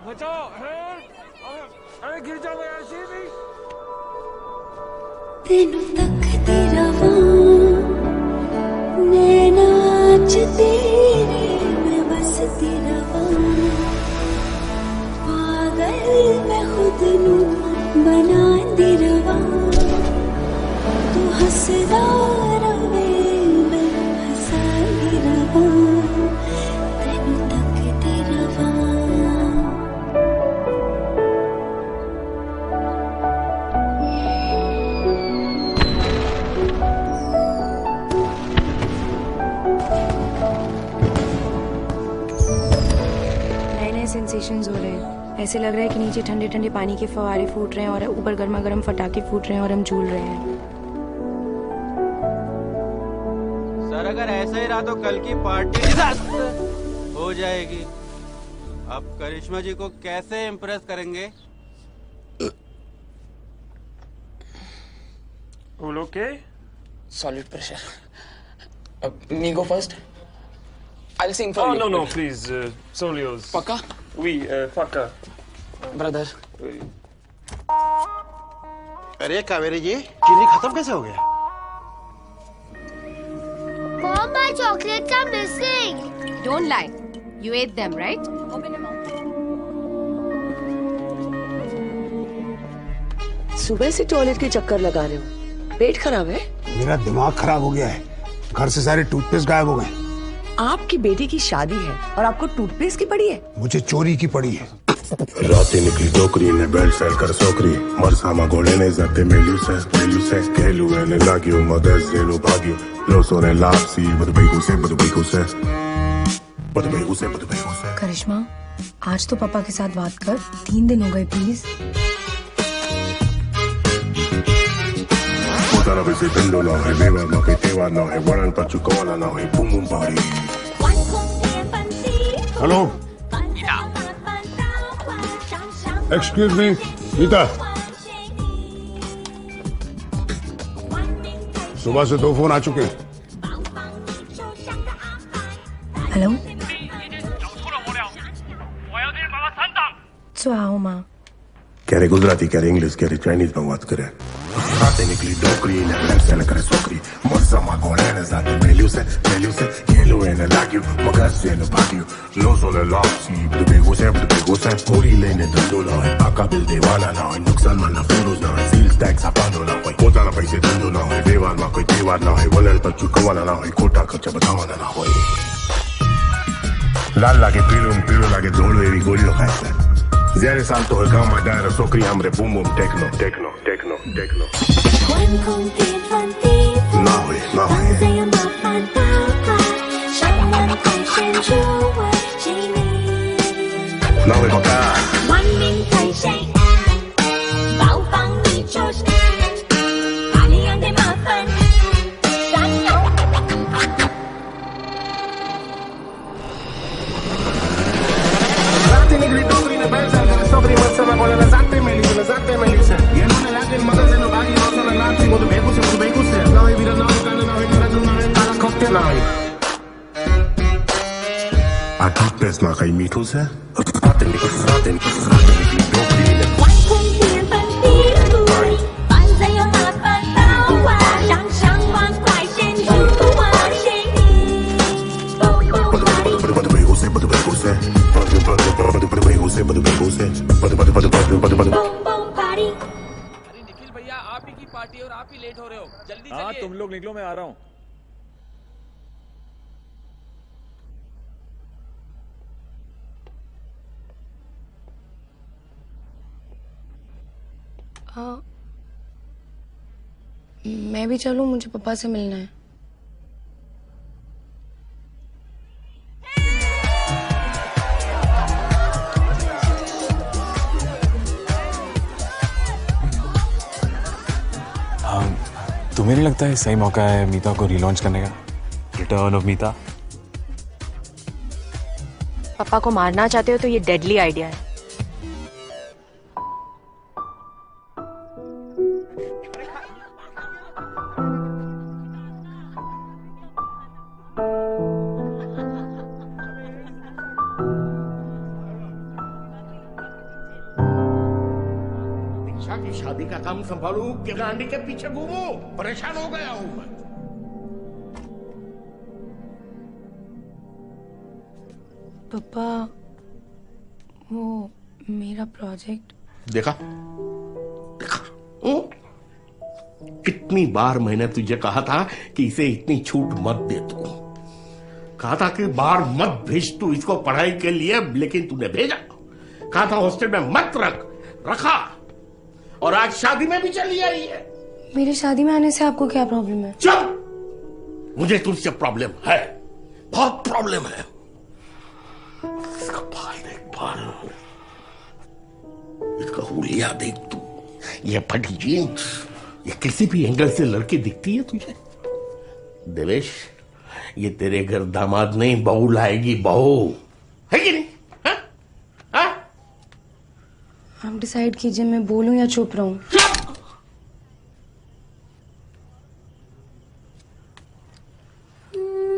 बचाओ, help, अरे गिर जाऊंगा यार, सीधी। तेनू तकदी रवां, नैना च तेरे मैं बसदी रवां, पागल मैं खुद नू बनांदी रवां, तू हसदा रवे मैं हसांदी रवां, तेनू तकदी रवां। सेंसेशंस हो रहे हैं, ऐसे लग रहा है कि नीचे ठंडे ठंडे पानी के फवारे फूट रहे हैं और ऊपर गर्मा गर्म फटाके फूट रहे हैं और हम झूल रहे हैं। सर अगर ऐसा ही रहा तो कल की पार्टी हो जाएगी। अब करिश्मा जी को कैसे इम्प्रेस करेंगे? Okay, solid pressure. Me go first. I'll sing for you. No, please, Solios. पक्का? Oui, पक्का। ब्रदर। अरे कावेरी जी, चीनी खत्म कैसे हो गया? Bomb my chocolates are missing. Don't lie. You ate them, right? Open your mouth. सुबह से टॉयलेट के चक्कर लगा रहे हो, पेट खराब है? मेरा दिमाग खराब हो गया है, घर से सारे टूथपेस्ट गायब हो गए। आपकी बेटी की शादी है और आपको टूथपेस्ट की पड़ी है? मुझे चोरी की पड़ी है। रातें निकली डोकरी ने बेल्ट सेल कर सोकरी मरसामा गोले ने जाते मेलू से कहलू ने लागियो मदर्स डे लो भागियो लो सोने लापसी बदबेगू से करिश्मा, आज तो पापा के साथ बात कर, 3 दिन हो गए please. Otra vez vendo no hay beba no hay teva no hay waran pachukola no hay boom boom party. Hello, excuse me, Nita. सुबह से 2 फोन आ चुके हैं। हेलो, तो आओ माँ। कह रहे गुजराती, कह रहे इंग्लिश, कह रहे चाइनीज में बात करे। रातें निकली डोकरी ने बेल्ट सेल कर सोकरी मरसामा गोले ने जाते मेलू से कहलू ने लागियो मदर्स डे लो भागियो लो सोने लापसी बदबेगू से पूरी लेने दंडो ना है आका बिल देवाना ना है नुकसान माना फेरोज ना है सील्स टैक्स अपानो ना है कोटा ना पैसे दंडो ना है वेवान मा कोई तेवार ना है वलल पच्चू कवाना ना है कोटा खर्चा बतावाना ना है लाल लागे पीलो लागे जोड़ो एवी गोलियों खाए Zere salto el gama dara sokri hamre boom boom techno. No way. No way baka. Toothpaste ना खाई मीठू से रातें निकली डोकरी ने अरे निखिल भैया, आप ही की पार्टी और आप ही लेट हो रहे हो, जल्दी चलिए। हाँ, तुम लोग निकलो, मैं आ रहा हूँ। हाँ, मैं भी चलूं, मुझे पापा से मिलना है। तुम्हें नहीं लगता है सही मौका है मीता को रिलॉन्च करने का? रिटर्न ऑफ मीता। पापा को मारना चाहते हो तो ये डेडली आइडिया है। की शादी का काम संभालू कि गांडी के पीछे घूमू, परेशान हो गया हूं मैं। पापा, वो मेरा प्रोजेक्ट देखा कितनी बार मैंने तुझे कहा था कि इसे इतनी छूट मत दे तू। कहा था कि बाहर मत भेज तू इसको पढ़ाई के लिए, लेकिन तूने भेजा। कहा था हॉस्टल में मत रखा, और आज शादी में भी चली आई है। मेरी शादी में आने से आपको क्या प्रॉब्लम है? चुप! मुझे तुझसे प्रॉब्लम है, बहुत प्रॉब्लम है। इसका बाल देख, बाल, इसका हुलिया देख तू, ये फटी जीन्स, ये किसी भी एंगल से लड़की दिखती है तुझे? देवेश, ये तेरे घर दामाद नहीं बहू लाएगी, बहू है कि नहीं? आप डिसाइड कीजिए, मैं बोलूं या चुप रहूं?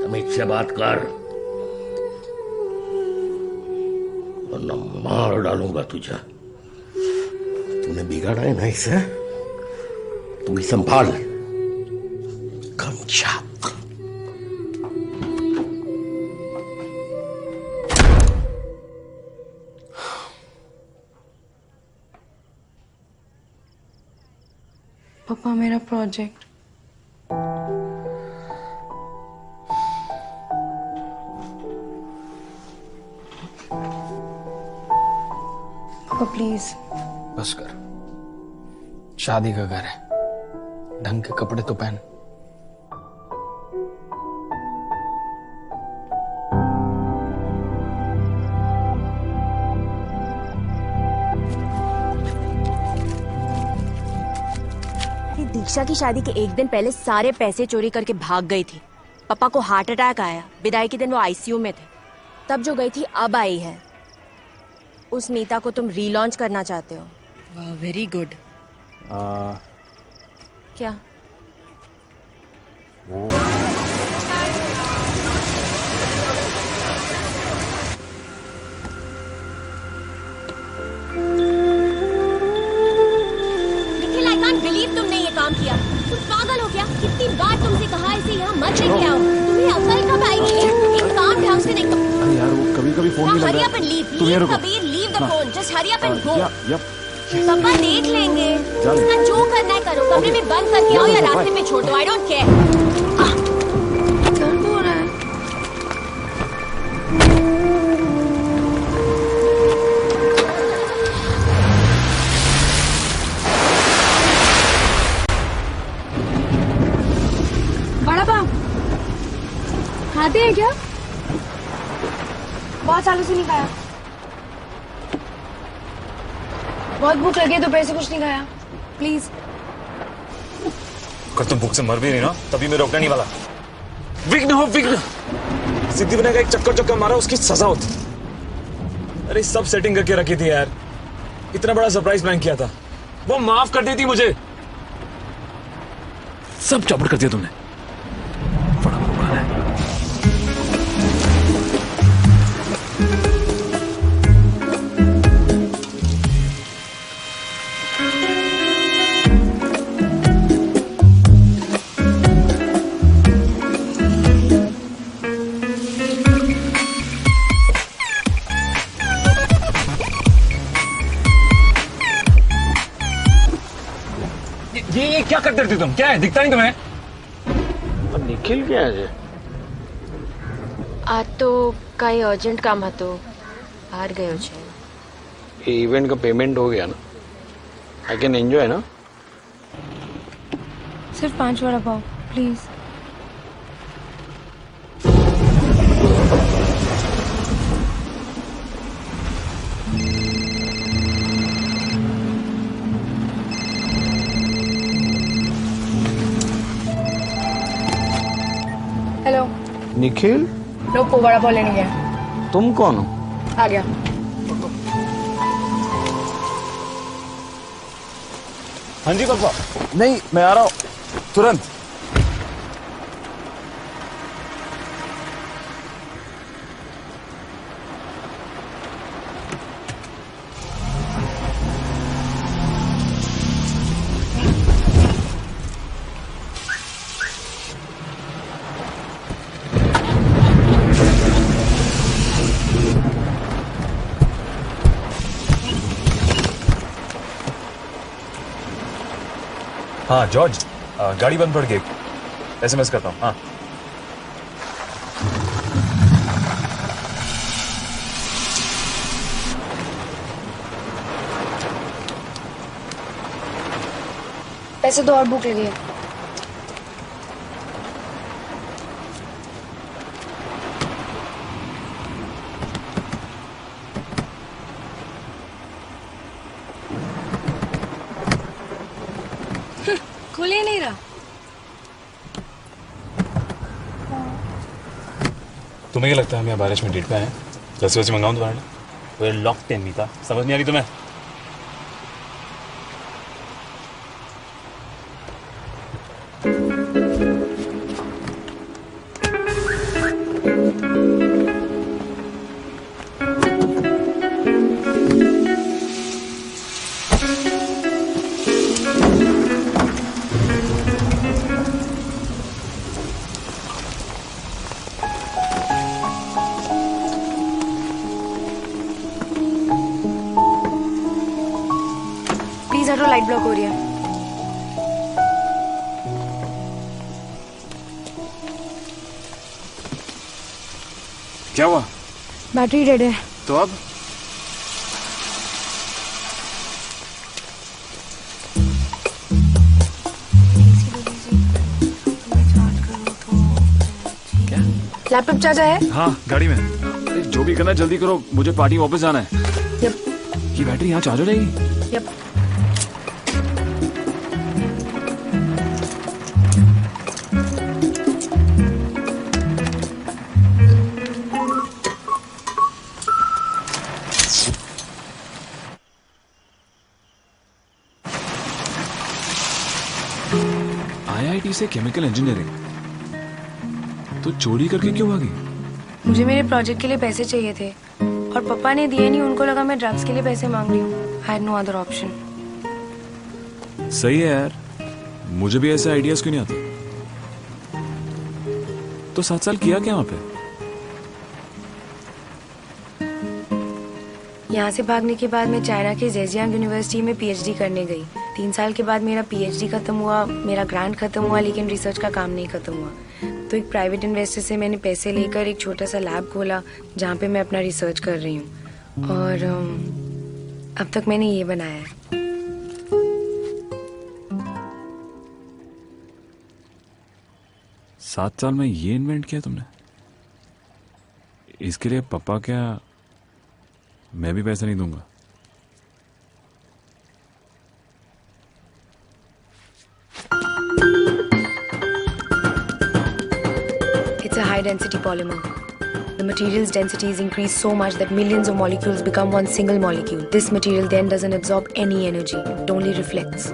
अमित से बात कर, वरना मार डालूंगा तुझे। तूने बिगाड़ा है ना इसे, तू ही संभाल। कम छाप। पापा मेरा प्रोजेक्ट। पापा प्लीज। बस कर, शादी का घर है, ढंग के कपड़े तो पहन। दीक्षा की शादी के एक दिन पहले सारे पैसे चोरी करके भाग गई थी। पापा को हार्ट अटैक आया, विदाई के दिन वो आईसीयू में थे। तब जो गई थी अब आई है। उस नीता को तुम रीलॉन्च करना चाहते हो। वाह, वेरी गुड। क्या? बिलीव तुमने ये काम किया। तुम पागल हो क्या? कितनी बार तुमसे कहा इसे यहाँ मत लेके आओ। तुम्हें अकल कब आएगी? एक काम ढंग से देखो। अरे यार वो कभी-कभी फोन नहीं लग रहा। Hurry up and leave Kabir, leave the phone, just hurry up and गो। पापा देख लेंगे। इसका जो करना है करो, कमरे में बंद करके आओ या रास्ते में छोड़ दो। I don't care. दर्द हो रहा है। खाते हैं क्या? बहुत सालों से नहीं खाया। बहुत भूख लगी है, दोपहर से कुछ नहीं खाया। प्लीज। अगर तुम भूख से मर भी नहीं ना, तभी मैं रोकने नहीं वाला। विघ्न हो विघ्न। सिद्धि विनायक का एक चक्कर मारा, उसकी सजा होती। अरे सब सेटिंग करके रखी थी यार। इतना बड़ा सरप्राइज प्लान किया था, वो माफ कर देती मुझे। सब चौपट कर दिया तुमने। ये क्या करते थे तुम? क्या है, दिखता नहीं तुम्हें? और निखिल क्या है? आज तो कई अर्जेंट काम है तो बाहर गए हो छे। ये इवेंट का पेमेंट हो गया ना, आई कैन एंजॉय ना। सिर्फ 5 वड़ा पाव प्लीज। हेलो निखिल, लोग को बड़ा पाव लेने गया। तुम कौन हो? आ गया। हाँ जी पापा। नहीं, मैं आ रहा हूँ तुरंत। हाँ जॉर्ज, गाड़ी बंद पड़ गई, एसएमएस करता हूँ। हाँ पैसे तो और भूख लगी है। खुल ही नहीं रहा। तुम्हें क्या लगता है हम यहाँ बारिश में डेट पे आए हैं? लस्सी वस्सी मंगाऊं तुम्हारे लिए? तो लॉक टेन मीता, समझ नहीं आ रही तुम्हें? लाइट ब्लॉक हो रही है। क्या हुआ? बैटरी डेड है। तो अब? लैपटॉप चार्जर है? हाँ गाड़ी में। अरे जो भी करना जल्दी करो, मुझे पार्टी वापस जाना है। यप। ये बैटरी यहाँ चार्ज हो जाएगी? यप। IIT से केमिकल इंजीनियरिंग, तो चोरी करके क्यों भागी? मुझे मेरे प्रोजेक्ट के लिए पैसे चाहिए थे और पापा ने दिए नहीं, उनको लगा मैं ड्रग्स के लिए पैसे मांग रही हूँ। I had no other option. सही है यार, मुझे भी ऐसे आइडियाज क्यों नहीं आते। तो 7 साल किया क्या वहां पे? यहाँ से भागने के बाद मैं चाइना के जेजियांग यूनिवर्सिटी में PhD करने गई। 3 साल के बाद मेरा PhD खत्म हुआ, मेरा ग्रांट खत्म हुआ, लेकिन रिसर्च का काम नहीं खत्म हुआ। तो एक प्राइवेट इन्वेस्टर से मैंने पैसे लेकर एक छोटा सा लैब खोला जहाँ पे मैं अपना रिसर्च कर रही हूँ। और अब तक मैंने ये बनाया है। सात साल में ये इन्वेंट किया तुमने? इसके लिए पापा क्या, मैं भी पैसा नहीं दूंगा। It's a high density polymer. The material's density is increased so much that millions of molecules become one single molecule. This material then doesn't absorb any energy. It only reflects.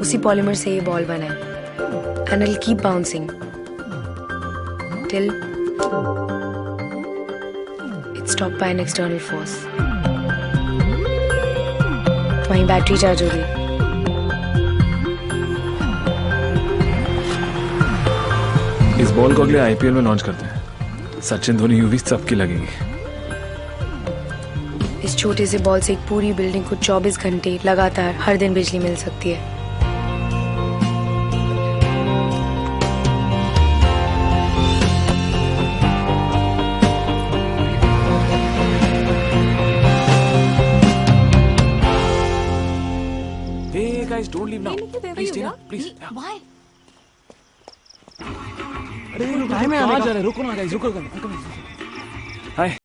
उसी polymer से ये ball बना है. And it'll keep bouncing till it's stopped by an external force. तुम्हारी battery charge हो गई। इस ball को अगले IPL में लॉन्च करते हैं। सचिन धोनी यूवी सबकी लगेगी। इस छोटे से बॉल से एक पूरी बिल्डिंग को 24 घंटे लगातार हर दिन बिजली मिल सकती है। Hey guys, don't leave now. Please stay now, please. Why? अरे टाइम है, कहाँ जा रहे? रुको ना गाइस, रुको। हाय।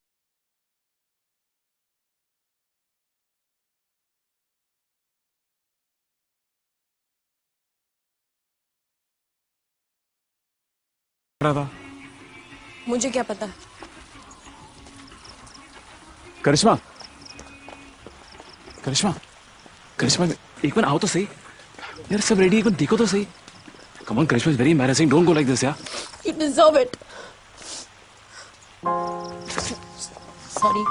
मुझे क्या पता? करिश्मा, करिश्मा, करिश्मा, एक बार आओ तो सही। यार सब रेडी, एक बार देखो तो सही। Come on, Karishma, it's very embarrassing. Don't go like this, yeah? You deserve it. Sorry.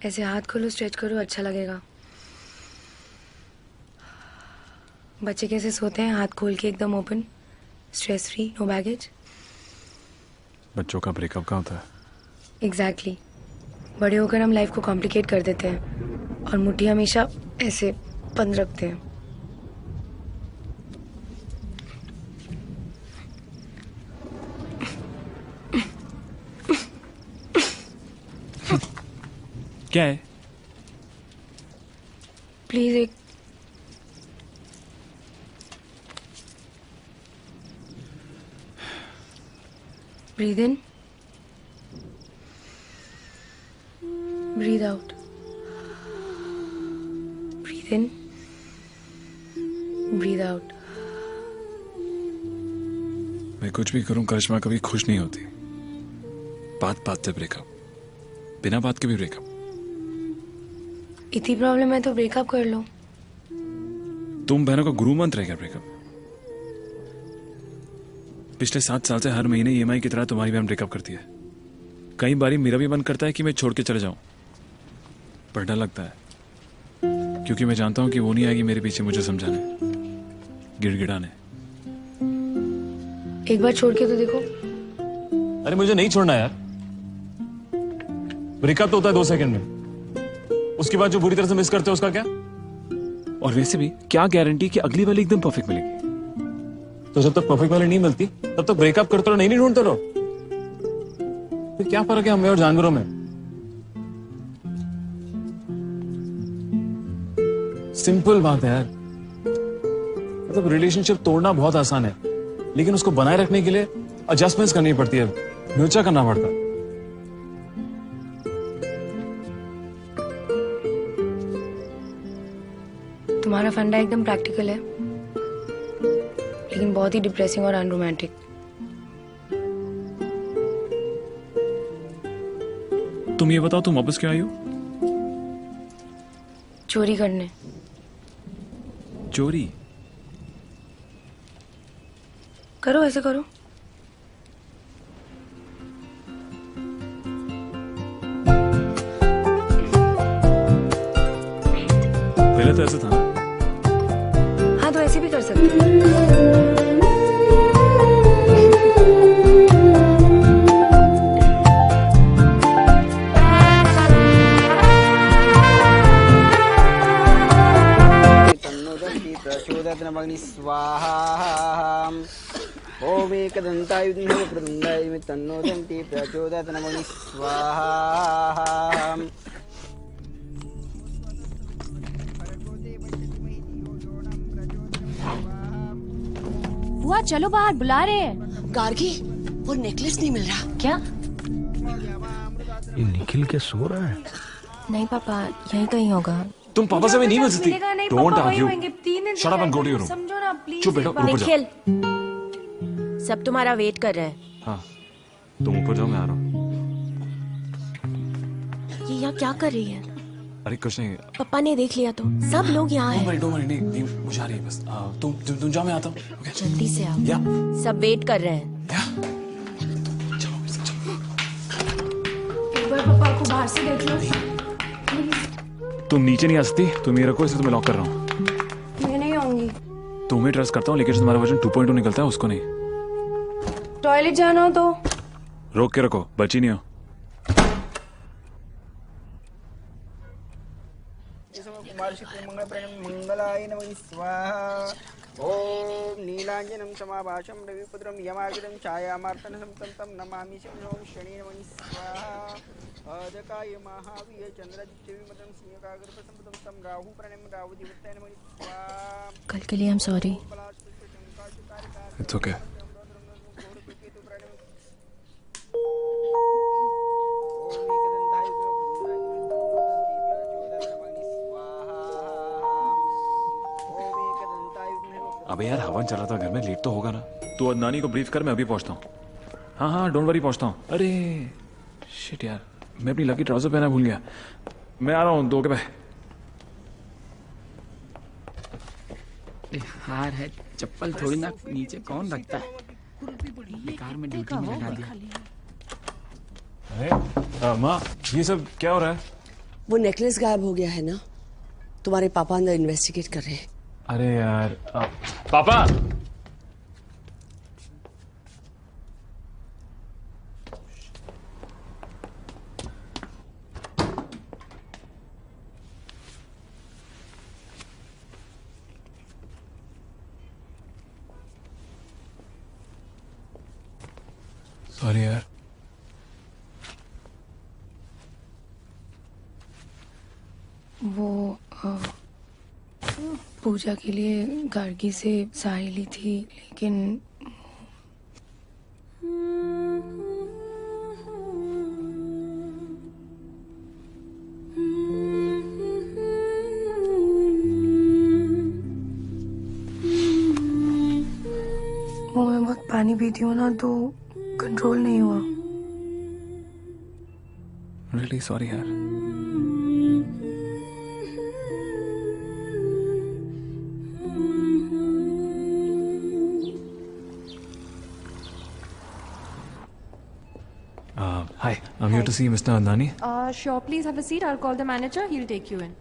ऐसे हाथ खोलो, स्ट्रेच करो, अच्छा लगेगा। बच्चे कैसे सोते हैं? हाथ खोल के एकदम open, stress free, no baggage. बच्चों का ब्रेकअप कहाँ होता है? एग्जैक्टली। बड़े होकर हम लाइफ को कॉम्प्लिकेट कर देते हैं और मुट्ठी हमेशा ऐसे बंद रखते हैं। क्या है? प्लीज एक breathe in, breathe out, breathe in, breathe out. मैं कुछ भी करूं, करिश्मा कभी खुश नहीं होती। बात से ब्रेकअप, बिना बात के भी ब्रेकअप। इतनी प्रॉब्लम है तो ब्रेकअप कर लो। तुम बहनों का गुरु मंत्र है क्या ब्रेकअप? पिछले 7 साल से हर महीने EMI की तरह तुम्हारी बहन ब्रेकअप करती है। कई बारी मेरा भी मन करता है कि मैं छोड़ के चले जाऊं, पर डर लगता है क्योंकि मैं जानता हूं कि वो नहीं आएगी मेरे पीछे मुझे समझाने, गिड़गिड़ाने। एक बार छोड़ के तो देखो। अरे मुझे नहीं छोड़ना यार। ब्रेकअप तो होता है 2 सेकंड में, उसके बाद जो बुरी तरह से मिस करते हो उसका क्या? और वैसे भी क्या गारंटी कि अगली वाली एकदम परफेक्ट मिलेगी? तो जब तक परफेक्ट वाली नहीं मिलती तब तक ब्रेकअप करते रहो, नहीं ढूंढते रहो। फिर क्या फर्क है हमें और जानवरों में? सिंपल बात है यार। मतलब रिलेशनशिप तोड़ना बहुत आसान है, लेकिन उसको बनाए रखने के लिए एडजस्टमेंट्स करनी पड़ती है, न्यूचा करना पड़ता है। तुम्हारा फंडा एकदम प्रैक्टिकल है, लेकिन बहुत ही डिप्रेसिंग और अनरोमांटिक। तुम ये बताओ, तुम वापस क्यों आई हो? चोरी करने। चोरी? करो, ऐसे करो। पहले तो ऐसा था ना? हाँ, तो ऐसे भी कर सकते हैं। स्वाहा ओम एकदंताय विद्महे प्रदंताय धीमहि तन्नो दन्ति प्रचोदयात् नमः स्वाहा। बुआ चलो बाहर, बुला रहे हैं। गार्गी, वो नेकलेस नहीं मिल रहा। क्या? ये निखिल क्या सो रहा है? नहीं पापा, यहीं कहीं होगा। तुम पापा से भी नहीं मिल सकती। Don't argue. Shut up and go to your room. समझो ना प्लीज। चुप बैठो, ऊपर जाओ। निखिल, सब तुम्हारा वेट कर रहे हैं। हाँ, तुम ऊपर जाओ, मैं आ रहा हूँ। ये यहाँ क्या कर रही है? अरे कुछ नहीं। पापा ने देख लिया तो सब लोग यहाँ हैं। डोंट वरी, नहीं मुझे आ रही है बस। तुम जाओ, मैं आता हूँ। जल्दी से आओ। या सब वेट कर रहे हैं। एक बार पापा को बाहर से देख लो। तुम नीचे नहीं आ सकती, तुम ये रखो, इसे तुम्हें लॉक कर रहा हूँ। मैं नहीं आऊंगी। तुम्हें ट्रस्ट करता हूँ, लेकिन जो तुम्हारा वर्जन 2.2 निकलता है उसको नहीं। टॉयलेट जाना हो तो रोक के रखो, बची नहीं हो। मंगलाय नमः स्वाहा। ओम नीलांजनं समाभाषं रविपुत्रं यमाग्रं छायामार्तनं तं नमामि शिवं शनि नमः स्वाहा। अजकाय महावीर चंद्रजित्विमतं सिंहकाग्रपसंपदं तं राहु प्रणम राहु दिवत्ताय नमः स्वाहा। कल के लिए I'm sorry। It's okay। अबे यार, हवन चल रहा था घर में, लेट तो होगा ना। तू अदनानी को ब्रीफ कर, मैं अभी पहुंचता हूँ। हाँ डोंट वरी, पहुंचता हूँ। अरे शिट यार, मैं अपनी लकी ट्राउजर पहना भूल गया। मैं आ रहा हूँ, 2 के बाय। हार है, चप्पल थोड़ी ना नीचे कौन रखता है। बेकार में ड्यूटी में लगा दिया। अरे माँ, ये सब क्या हो रहा है? वो नेकलेस गायब हो गया है ना, तुम्हारे पापा अंदर इन्वेस्टिगेट कर रहे हैं। अरे यार, पापा। सॉरी यार। वो पूजा के लिए गार्गी से साड़ी ली थी, लेकिन वो मैं बहुत पानी पीती हूँ ना, तो कंट्रोल नहीं हुआ। रियली सॉरी यार। Hi, I'm here to see Mr. Andani. Sure, please have a seat. I'll call the manager. He'll take you in.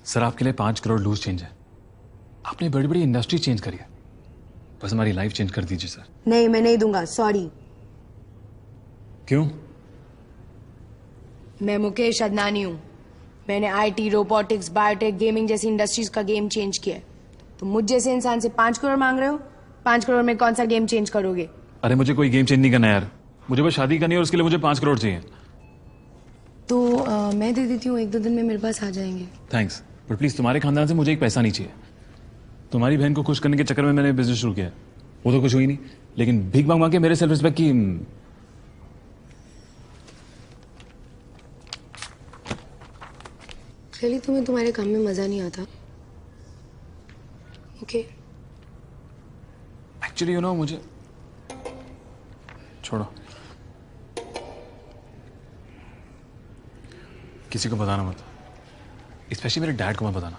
Sir आपके लिए 5 करोड़ लूज चेंज है। आपने बड़ी बड़ी इंडस्ट्री चेंज करी है, बस हमारी लाइफ चेंज कर दीजिए सर। नहीं, मैं नहीं दूंगा, सॉरी। क्यों? मैं मुकेश अदनानी हूँ। मैंने आईटी, रोबोटिक्स, बायोटेक, गेमिंग जैसी इंडस्ट्रीज का गेम चेंज किया है। तो मुझ जैसे इंसान से 5 करोड़ मांग रहे हो? 5 करोड़ में कौन सा गेम चेंज करोगे? अरे मुझे कोई गेम चेंज नहीं करना यार, मुझे बस शादी करनी है और उसके लिए मुझे 5 करोड़ चाहिए। तो मैं दे देती हूँ, 1-2 दिन में मेरे पास आ जाएंगे। थैंक्स, बट प्लीज तुम्हारे खानदान से मुझे एक पैसा नहीं चाहिए। तुम्हारी बहन को खुश करने के चक्कर में मैंने बिजनेस शुरू किया, वो तो कुछ हुई नहीं, लेकिन भीख मांग मांग के मेरे सेल्फ रिस्पेक्ट की। चलिए, तुम्हें तुम्हारे काम में मजा नहीं आता? ओके। एक्चुअली यू नो, मुझे छोड़ो, किसी को बताना मत, स्पेशली मेरे डैड को मत बताना।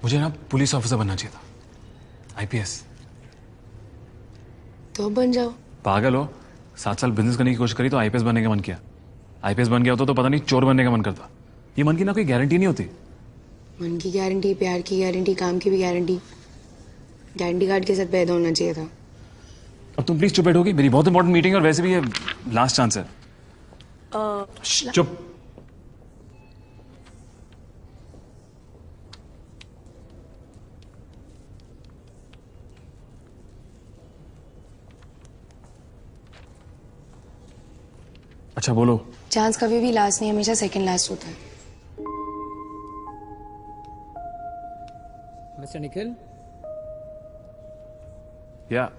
मुझे ना पुलिस ऑफिसर बनना चाहिए था, आईपीएस। तो अब बन जाओ। पागल हो? 7 साल बिजनेस करने की कोशिश करी तो आईपीएस बनने का मन किया। आईपीएस बन गया होता तो पता नहीं चोर बनने का मन करता। ये मन की ना कोई गारंटी नहीं होती। मन की गारंटी, प्यार की गारंटी, काम की भी गारंटी। गारंटी कार्ड के साथ पैदा होना चाहिए था। अब तुम प्लीज चुप बैठोगी? मेरी बहुत इंपॉर्टेंट मीटिंग है और वैसे भी ये लास्ट चांस है। चुप। अच्छा बोलो। चांस कभी भी लास्ट नहीं, हमेशा सेकंड लास्ट होता है। मिस्टर निखिल? या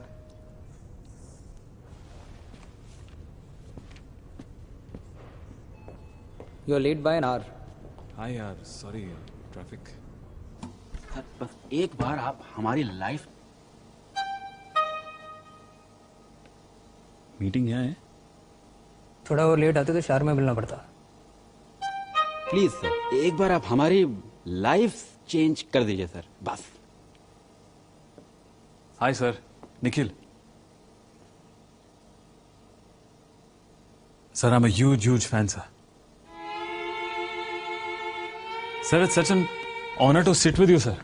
you are late by an hour. Hi यार, सॉरी, ट्रैफिक। सर बस एक बार आप हमारी लाइफ। मीटिंग यहाँ है? थोड़ा और लेट आते तो शहर में मिलना पड़ता। प्लीज सर, एक बार आप हमारी लाइफ चेंज कर दीजिए सर, बस। Hi sir, Nikhil. Sir, I'm a huge fan, sir. Sir, it's such an honor to sit with you, sir.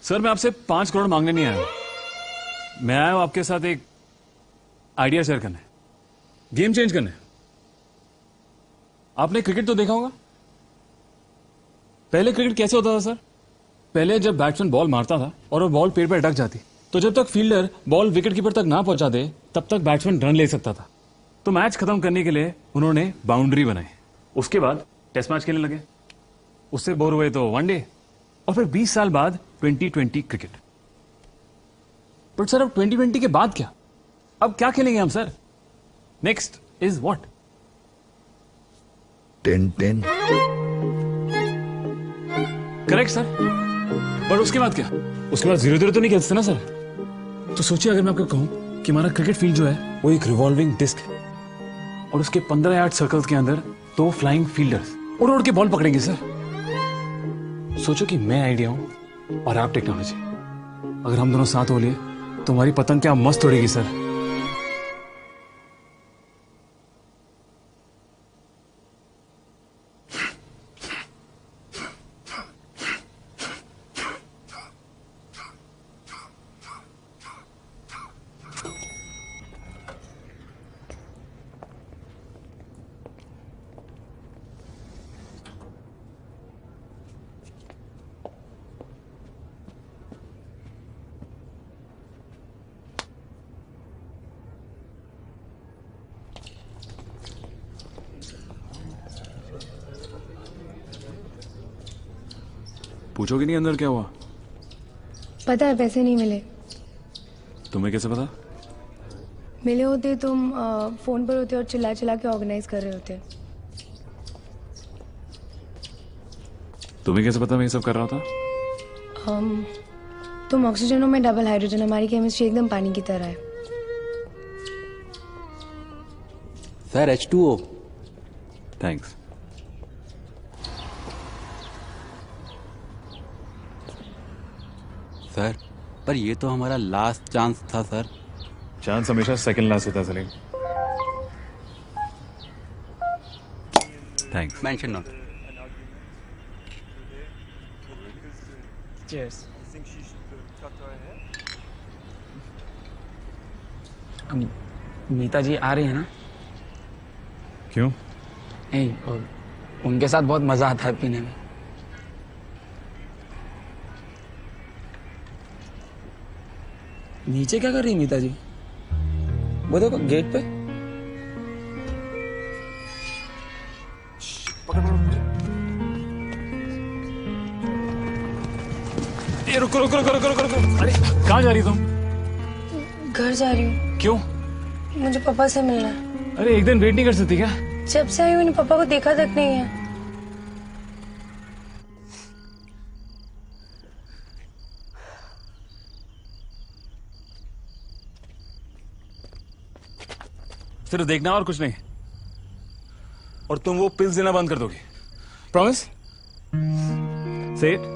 Sir, मैं आपसे 5 करोड़ मांगने नहीं आया। मैं आया हूं आपके साथ एक आइडिया शेयर करने, गेम चेंज करने। आपने क्रिकेट तो देखा होगा। पहले क्रिकेट कैसे होता था सर? पहले जब बैट्समैन बॉल मारता था और वो बॉल पेड़ पर अटक जाती, तो जब तक फील्डर बॉल विकेट कीपर तक ना पहुंचा दे तब तक बैट्समैन रन ले सकता था। तो मैच खत्म करने के लिए उन्होंने बाउंड्री बनाई। उसके बाद टेस्ट मैच खेलने लगे, उससे बोर हुए तो वनडे, और फिर 20 साल बाद 2020 क्रिकेट। बट सर, अब 2020 के बाद क्या? अब क्या खेलेंगे हम sir? Next is what? 10-10। Correct sir, but उसके बाद क्या? उसके बाद 0-0 तो नहीं खेलते ना सर। तो सोचिए, अगर मैं आपको कहूं कि हमारा क्रिकेट फील्ड जो है वो एक रिवॉल्विंग डिस्क है और उसके 15 यार्ड सर्कल्स के अंदर 2 फ्लाइंग फील्डर्स उड़ उड़ के बॉल पकड़ेंगे सर। सोचो कि मैं आइडिया हूं और आप टेक्नोलॉजी। अगर हम दोनों साथ हो लिए तो हमारी पतंग क्या मस्त उड़ेगी सर। पूछोगे नहीं अंदर क्या हुआ? पता है पैसे नहीं मिले। तुम्हें कैसे पता? मिले होते तुम फोन पर होते और चिल्ला चिल्ला के ऑर्गेनाइज कर रहे होते। तुम्हें कैसे पता मैं ये सब कर रहा था? तुम ऑक्सीजन में डबल हाइड्रोजन, हमारी केमिस्ट्री एकदम पानी की तरह है। Sir H2O। थैंक्स। सर पर ये तो हमारा लास्ट चांस था सर। चांस हमेशा सेकंड लास्ट होता है Salim. Thanks. Mention not. Cheers. Meeta ji आ रही है ना? क्यों? नहीं, और उनके साथ बहुत मजा आता है पीने में। नीचे क्या कर रही मीता जी? वो देखो गेट पे। ये रुको रुको रुको रुको रुको रुको। अरे कहाँ जा रही तुम? घर जा रही हूँ। क्यों? मुझे पापा से मिलना है। अरे एक दिन वेट नहीं कर सकती क्या? जब से आई हूँ पापा को देखा तक नहीं है। सिर्फ देखना और कुछ नहीं। और तुम वो पिल्स देना बंद कर दोगी? प्रॉमिस? से इट।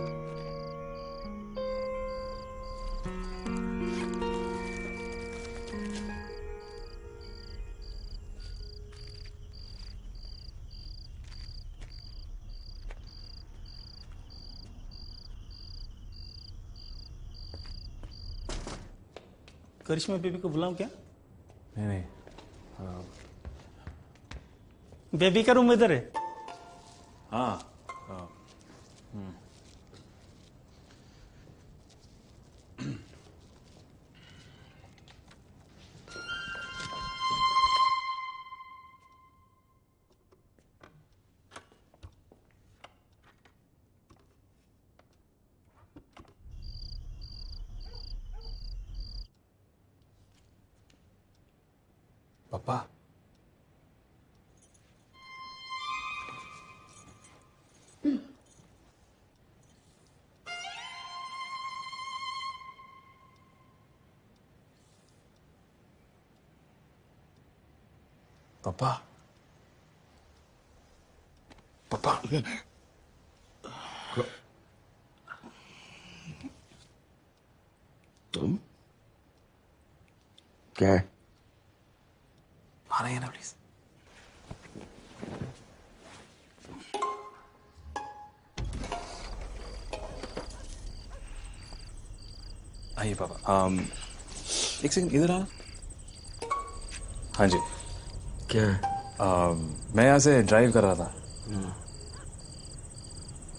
करिश्मा बेबी को बुलाऊं क्या? नहीं नहीं, बेबी का रूम इधर है। हाँ। पापा पापा पापा तुम क्या है? आ रही है ना प्लीज? आइए पापा। एक सेकंड इधर आ। हाँ जी। क्या है? मैं यहाँ से ड्राइव कर रहा था,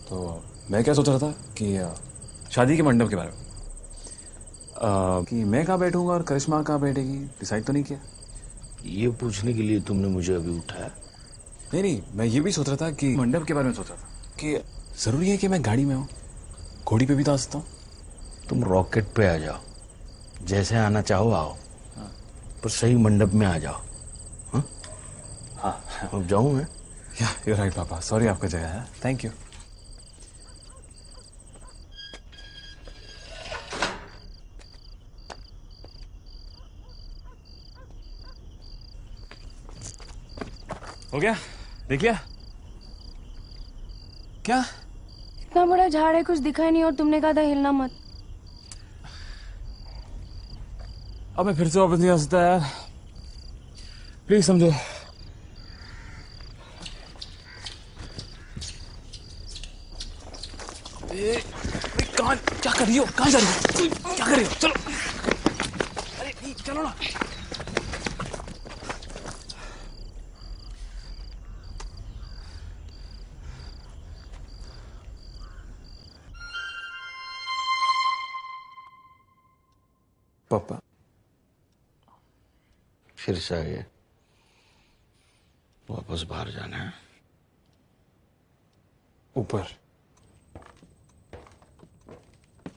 तो मैं क्या सोच रहा था कि शादी के मंडप के बारे में, कि मैं कहाँ बैठूंगा और करिश्मा कहाँ बैठेगी, डिसाइड तो नहीं किया। ये पूछने के लिए तुमने मुझे अभी उठाया? नहीं नहीं, मैं ये भी सोच रहा था कि मंडप के बारे में सोच रहा था कि जरूरी है कि मैं गाड़ी में हूँ, घोड़ी पे भी तो आ सकता हूँ। तुम रॉकेट पे आ जाओ, जैसे आना चाहो आओ, पर सही मंडप में आ जाओ। हाँ, अब जाऊं मैं? या यू राइट पापा, सॉरी आपका जगह है। Thank you. हो गया? देख लिया? क्या? इतना बड़ा झाड़ है, कुछ दिखाई नहीं और तुमने कहा था हिलना मत। अब मैं फिर से वापस नहीं आ सकता यार, प्लीज समझो। कहाँ क्या कर रही हो? कहाँ जा रही हो? क्या कर रही हो? चलो। अरे नहीं, चलो ना। पापा फिर से आ गए? वापस बाहर जाना है? ऊपर।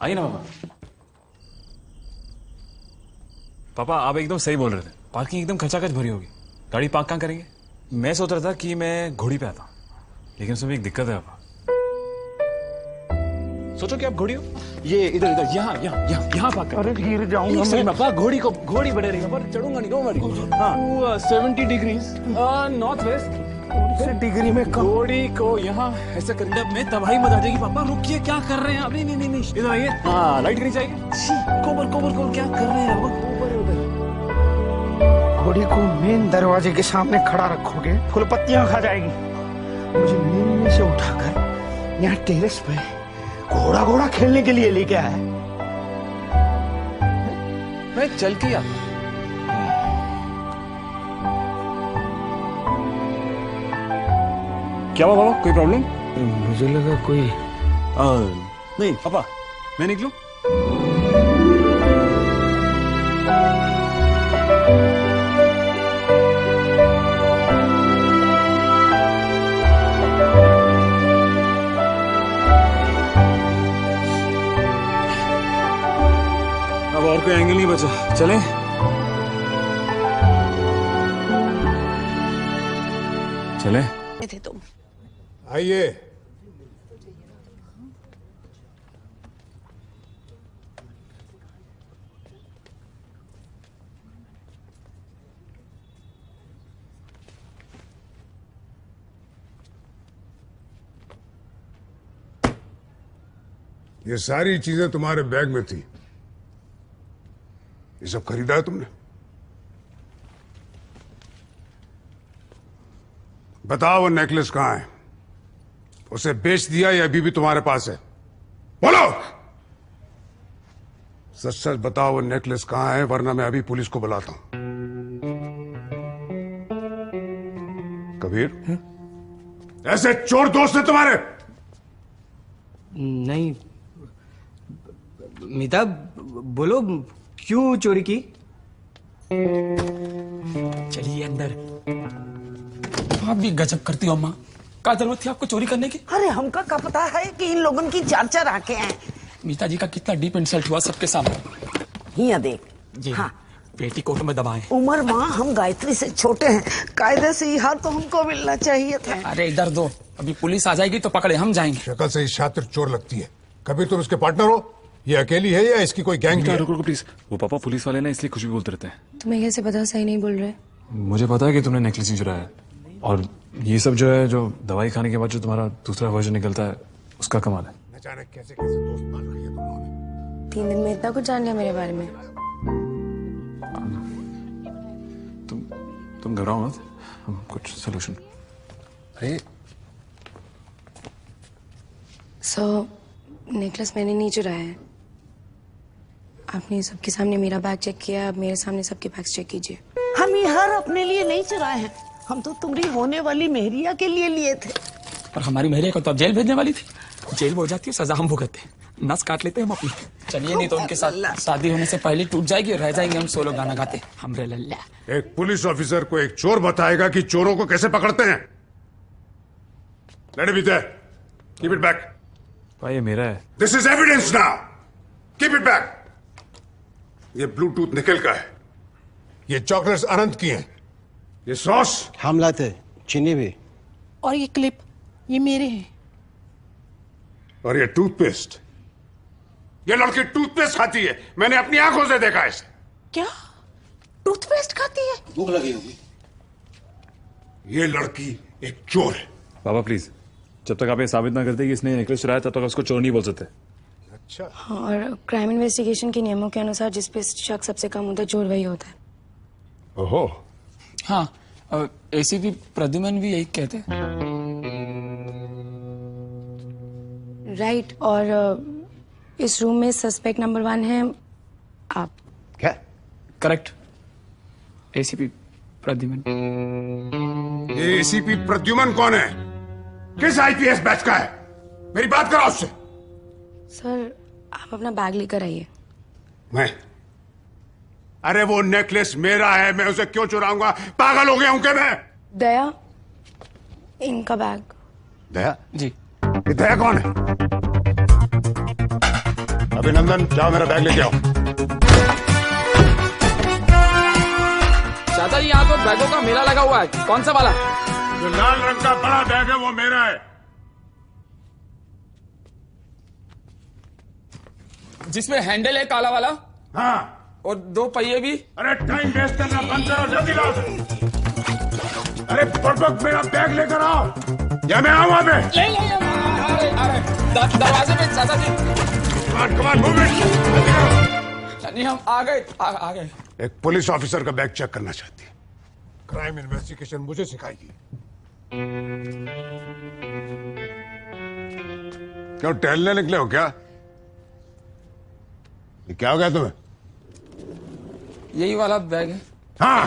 आइए ना पापा। पापा आप एकदम सही बोल रहे थे, पार्किंग एकदम खचाखच भरी होगी, गाड़ी पार्क कहाँ करेंगे? मैं सोच रहा था कि मैं घोड़ी पे आता, लेकिन उसमें एक दिक्कत है पापा। सोचो कि आप घोड़ी हो, ये इधर इधर यहाँ यहाँ यहाँ यहाँ पार्क करें। अरे गिर जाऊंगा मैं। पापा घोड़ी बढ़े रही पर चढ़ूंगा नहीं, डोंट वरी। हाँ 70 डिग्रीज नॉर्थ वेस्ट से डिग्री में घोड़ी को यहाँ ऐसा करेंगे, मैं तबाही मचा जाएगी। पापा रुकिए, क्या कर रहे हैं? अभी नहीं इधर आइए। हाँ लाइट गिरी जाएगी। कोबर क्या कर रहे हैं? ऊपर उधर घोड़ी को मेन दरवाजे के सामने खड़ा रखोगे, फूल पत्तियां खा जाएगी। मुझे नींद में से उठाकर यहाँ टेरेस पे घोड़ा खेलने के लिए लेके आया। मैं चल के आता। क्या हुआ बाबा, कोई प्रॉब्लम? मुझे लगा कोई नहीं पापा, मैं निकलूं? अब और कोई एंगल नहीं बचा, चलें? थे तुम। आइए। ये सारी चीजें तुम्हारे बैग में थी, ये सब खरीदा है तुमने? बताओ वो नेकलेस कहां है? उसे बेच दिया या अभी भी तुम्हारे पास है? बोलो, सच सच बताओ वो नेकलेस कहां है, वरना मैं अभी पुलिस को बुलाता हूं। कबीर, ऐसे चोर दोस्त है तुम्हारे? नहीं मीता, बोलो क्यों चोरी की? चलिए अंदर। आप भी गजब करती हो अम्मा, क्या जरूरत थी आपको चोरी करने की? अरे हमका क्या पता है कि इन लोगों की चार आंखें हैं। मीता जी का कितना डीप इंसल्ट हुआ सबके सामने। यहाँ देख जी हाँ, पेटी कोट में दबाए। उमर माँ हम गायत्री से छोटे हैं, कायदे से हार तो हमको मिलना चाहिए था। अरे इधर दो, अभी पुलिस आ जाएगी तो पकड़े हम जाएंगे। शक्ल से ही शातिर चोर लगती है। कबीर तुम इसके पार्टनर हो? ये अकेली है या इसकी कोई गैंग है? रुको प्लीज, वो पापा पुलिस वाले ना इसलिए कुछ भी बोलते रहते हैं। तुम्हें कैसे पता सही नहीं बोल रहे? मुझे पता है कि तुमने नेकलेस नहीं चुराया है, और ये सब जो है, जो दवाई खाने के बाद जो तुम्हारा दूसरा वर्जन निकलता है, उसका कमाल है। न जाने कैसे दोस्त मान रही है तुम लोगों ने। 3 दिन में इतना कुछ जान लिया मेरे बारे में। तुम घबराओ मत, हम कुछ सोल्यूशन। अरे नेकलेस मैंने नहीं चुराया है। आपने सबके सामने मेरा बैग चेक किया, अब मेरे सामने सबके बैग चेक कीजिए। हम ये हार अपने लिए नहीं चुराए हैं, हम तो तुम्हारी होने वाली मेहरिया के लिए लिए थे। और हमारी मेहरिया को तो अब जेल भेजने वाली थी। जेल में हो जाती है, सजा हम भुगतते हैं, नस काट लेते हैं हम अपनी। चलिए नहीं तो उनके साथ शादी होने से पहले टूट जाएगी और रह जाएंगे हम सोलो गाना गाते हमरे लल्ला। एक पुलिस ऑफिसर को एक चोर बताएगा कि चोरों को कैसे पकड़ते हैं। Let it be there, keep it back. भाई ये मेरा है। This is evidence now, keep it back. ये ब्लूटूथ निकल का है, ये चॉकलेट्स अनंत की हैं, ये सॉस हम लाते, चीनी भी, और ये क्लिप ये मेरे हैं, और ये टूथपेस्ट, ये लड़की टूथपेस्ट खाती है, मैंने अपनी आंखों से देखा है। क्या टूथपेस्ट खाती है? भूख लगी होगी। ये लड़की एक चोर है। बाबा प्लीज, जब तक आप ये साबित ना करते कि इसने नेकलेस चुराया तब तक उसको चोर नहीं बोल सकते। अच्छा। हाँ, और क्राइम इन्वेस्टिगेशन के नियमों के अनुसार जिस पे शक सबसे कम होता है, चोर वही होता है। ओहो। हाँ, एसीपी प्रद्युमन भी यही कहते हैं। राइट, और इस रूम में सस्पेक्ट नंबर 1 है आप। क्या? Correct, ACP Pradyuman. ये एसीपी प्रद्युमन कौन है? किस आईपीएस बैच का है? मेरी बात करो उससे। सर आप अपना बैग लेकर आइए। मैं? अरे वो नेकलेस मेरा है, मैं उसे क्यों चुराऊंगा? पागल हो गया हूं क्या मैं? दया, इनका बैग। दया? जी। ये दया कौन है? अभिनंदन, जाओ मेरा बैग लेके आओ। चाचा जी यहाँ तो बैगों का मेला लगा हुआ है, कौन सा वाला? जो लाल रंग का बड़ा बैग है वो मेरा है। जिसमें हैंडल है काला वाला? हाँ। और 2 पहिए भी? अरे टाइम वेस्ट करना बंद करो, जल्दी लाओ। अरे फटफट मेरा बैग लेकर आओ, या मैं आऊँ वहां पे? अरे दरवाजे पे चाचा जी। कमान मूव इट। नहीं हम आ गए। एक पुलिस ऑफिसर का बैग चेक करना चाहती है। क्राइम इन्वेस्टिगेशन मुझे सिखाएगी। क्यों टहलने निकले हो क्या? ये क्या हो गया तुम्हें? यही वाला बैग है। हाँ,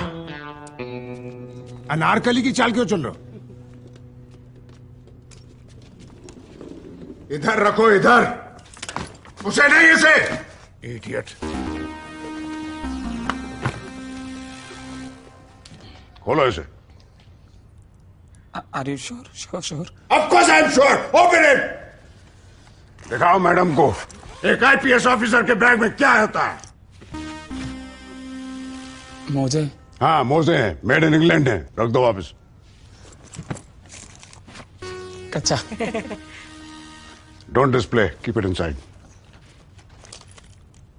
अनारकली की चाल क्यों चल रहे हो? इधर रखो, इधर, उसे नहीं, इसे। इडियट। खोलो इसे। Are you sure? Of course I am sure. Open it. दिखाओ मैडम को एक आईपीएस ऑफिसर के बैग में क्या होता है। मोजे? हाँ मोजे हैं, मेड इन इंग्लैंड है, रख दो वापस। कच्चा। Don't display, keep it inside.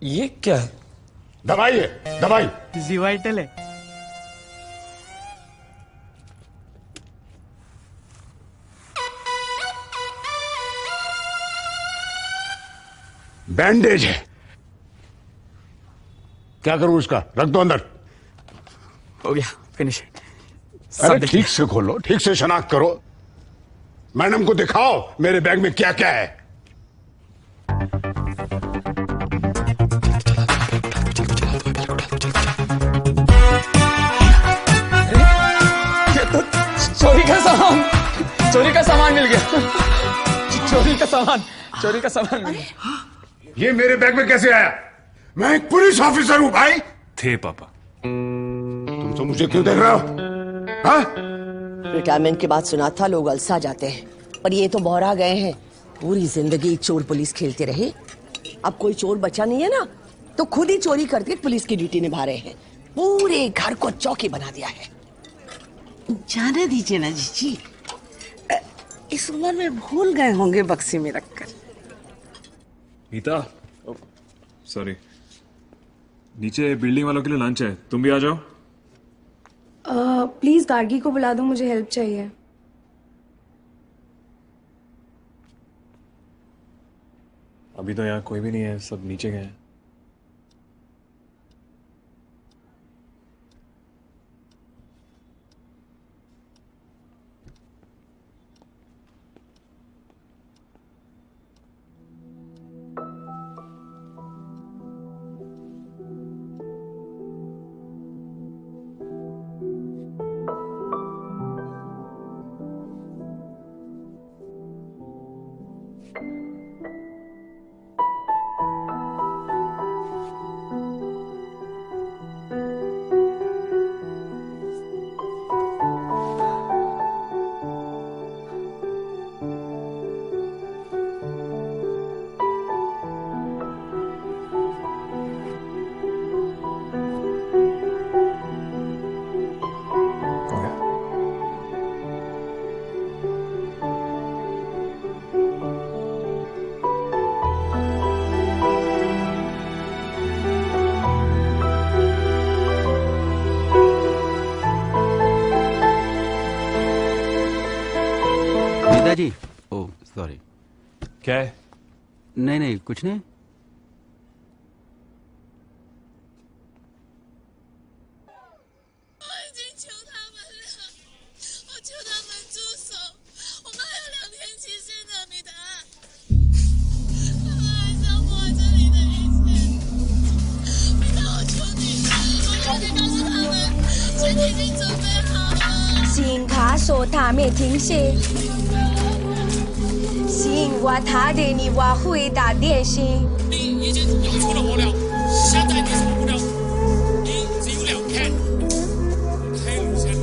ये क्या है? दवाई है, दवाई। जीवाइटल है। बैंडेज है। क्या करूं इसका? रख दो अंदर। हो गया, फिनिश। अरे ठीक से खोलो, ठीक से शनाख्त करो। मैडम को दिखाओ मेरे बैग में क्या क्या है। चोरी का सामान मिल गया। चोरी का सामान मिल गया। ये मेरे बैग में कैसे आया? मैं एक पुलिस ऑफिसर हूं भाई। थे पापा। तुम तो मुझे क्यों देख रहे हो? हाँ? रिटायरमेंट के बाद सुना था लोग अलसा जाते हैं, पर ये तो बौरा गए हैं। पूरी जिंदगी चोर पुलिस खेलते रहे, अब कोई चोर बचा नहीं है ना, तो खुद ही चोरी करके पुलिस की ड्यूटी निभा रहे हैं। पूरे घर को चौकी बना दिया है। जाने दीजिए ना जीजी, इस उम्र में भूल गए होंगे बक्से में रखकर। मीता, सॉरी, नीचे बिल्डिंग वालों के लिए लंच है, तुम भी आ जाओ। प्लीज गार्गी को बुला दो, मुझे हेल्प चाहिए। अभी तो यहाँ कोई भी नहीं है, सब नीचे गए हैं। जी, ओह सॉरी। क्या है? नहीं कुछ नहीं।请他说他没听写，请我他对你我回答电信。你已经有错了我了，现在你什么不了？你只有2天，太危险了，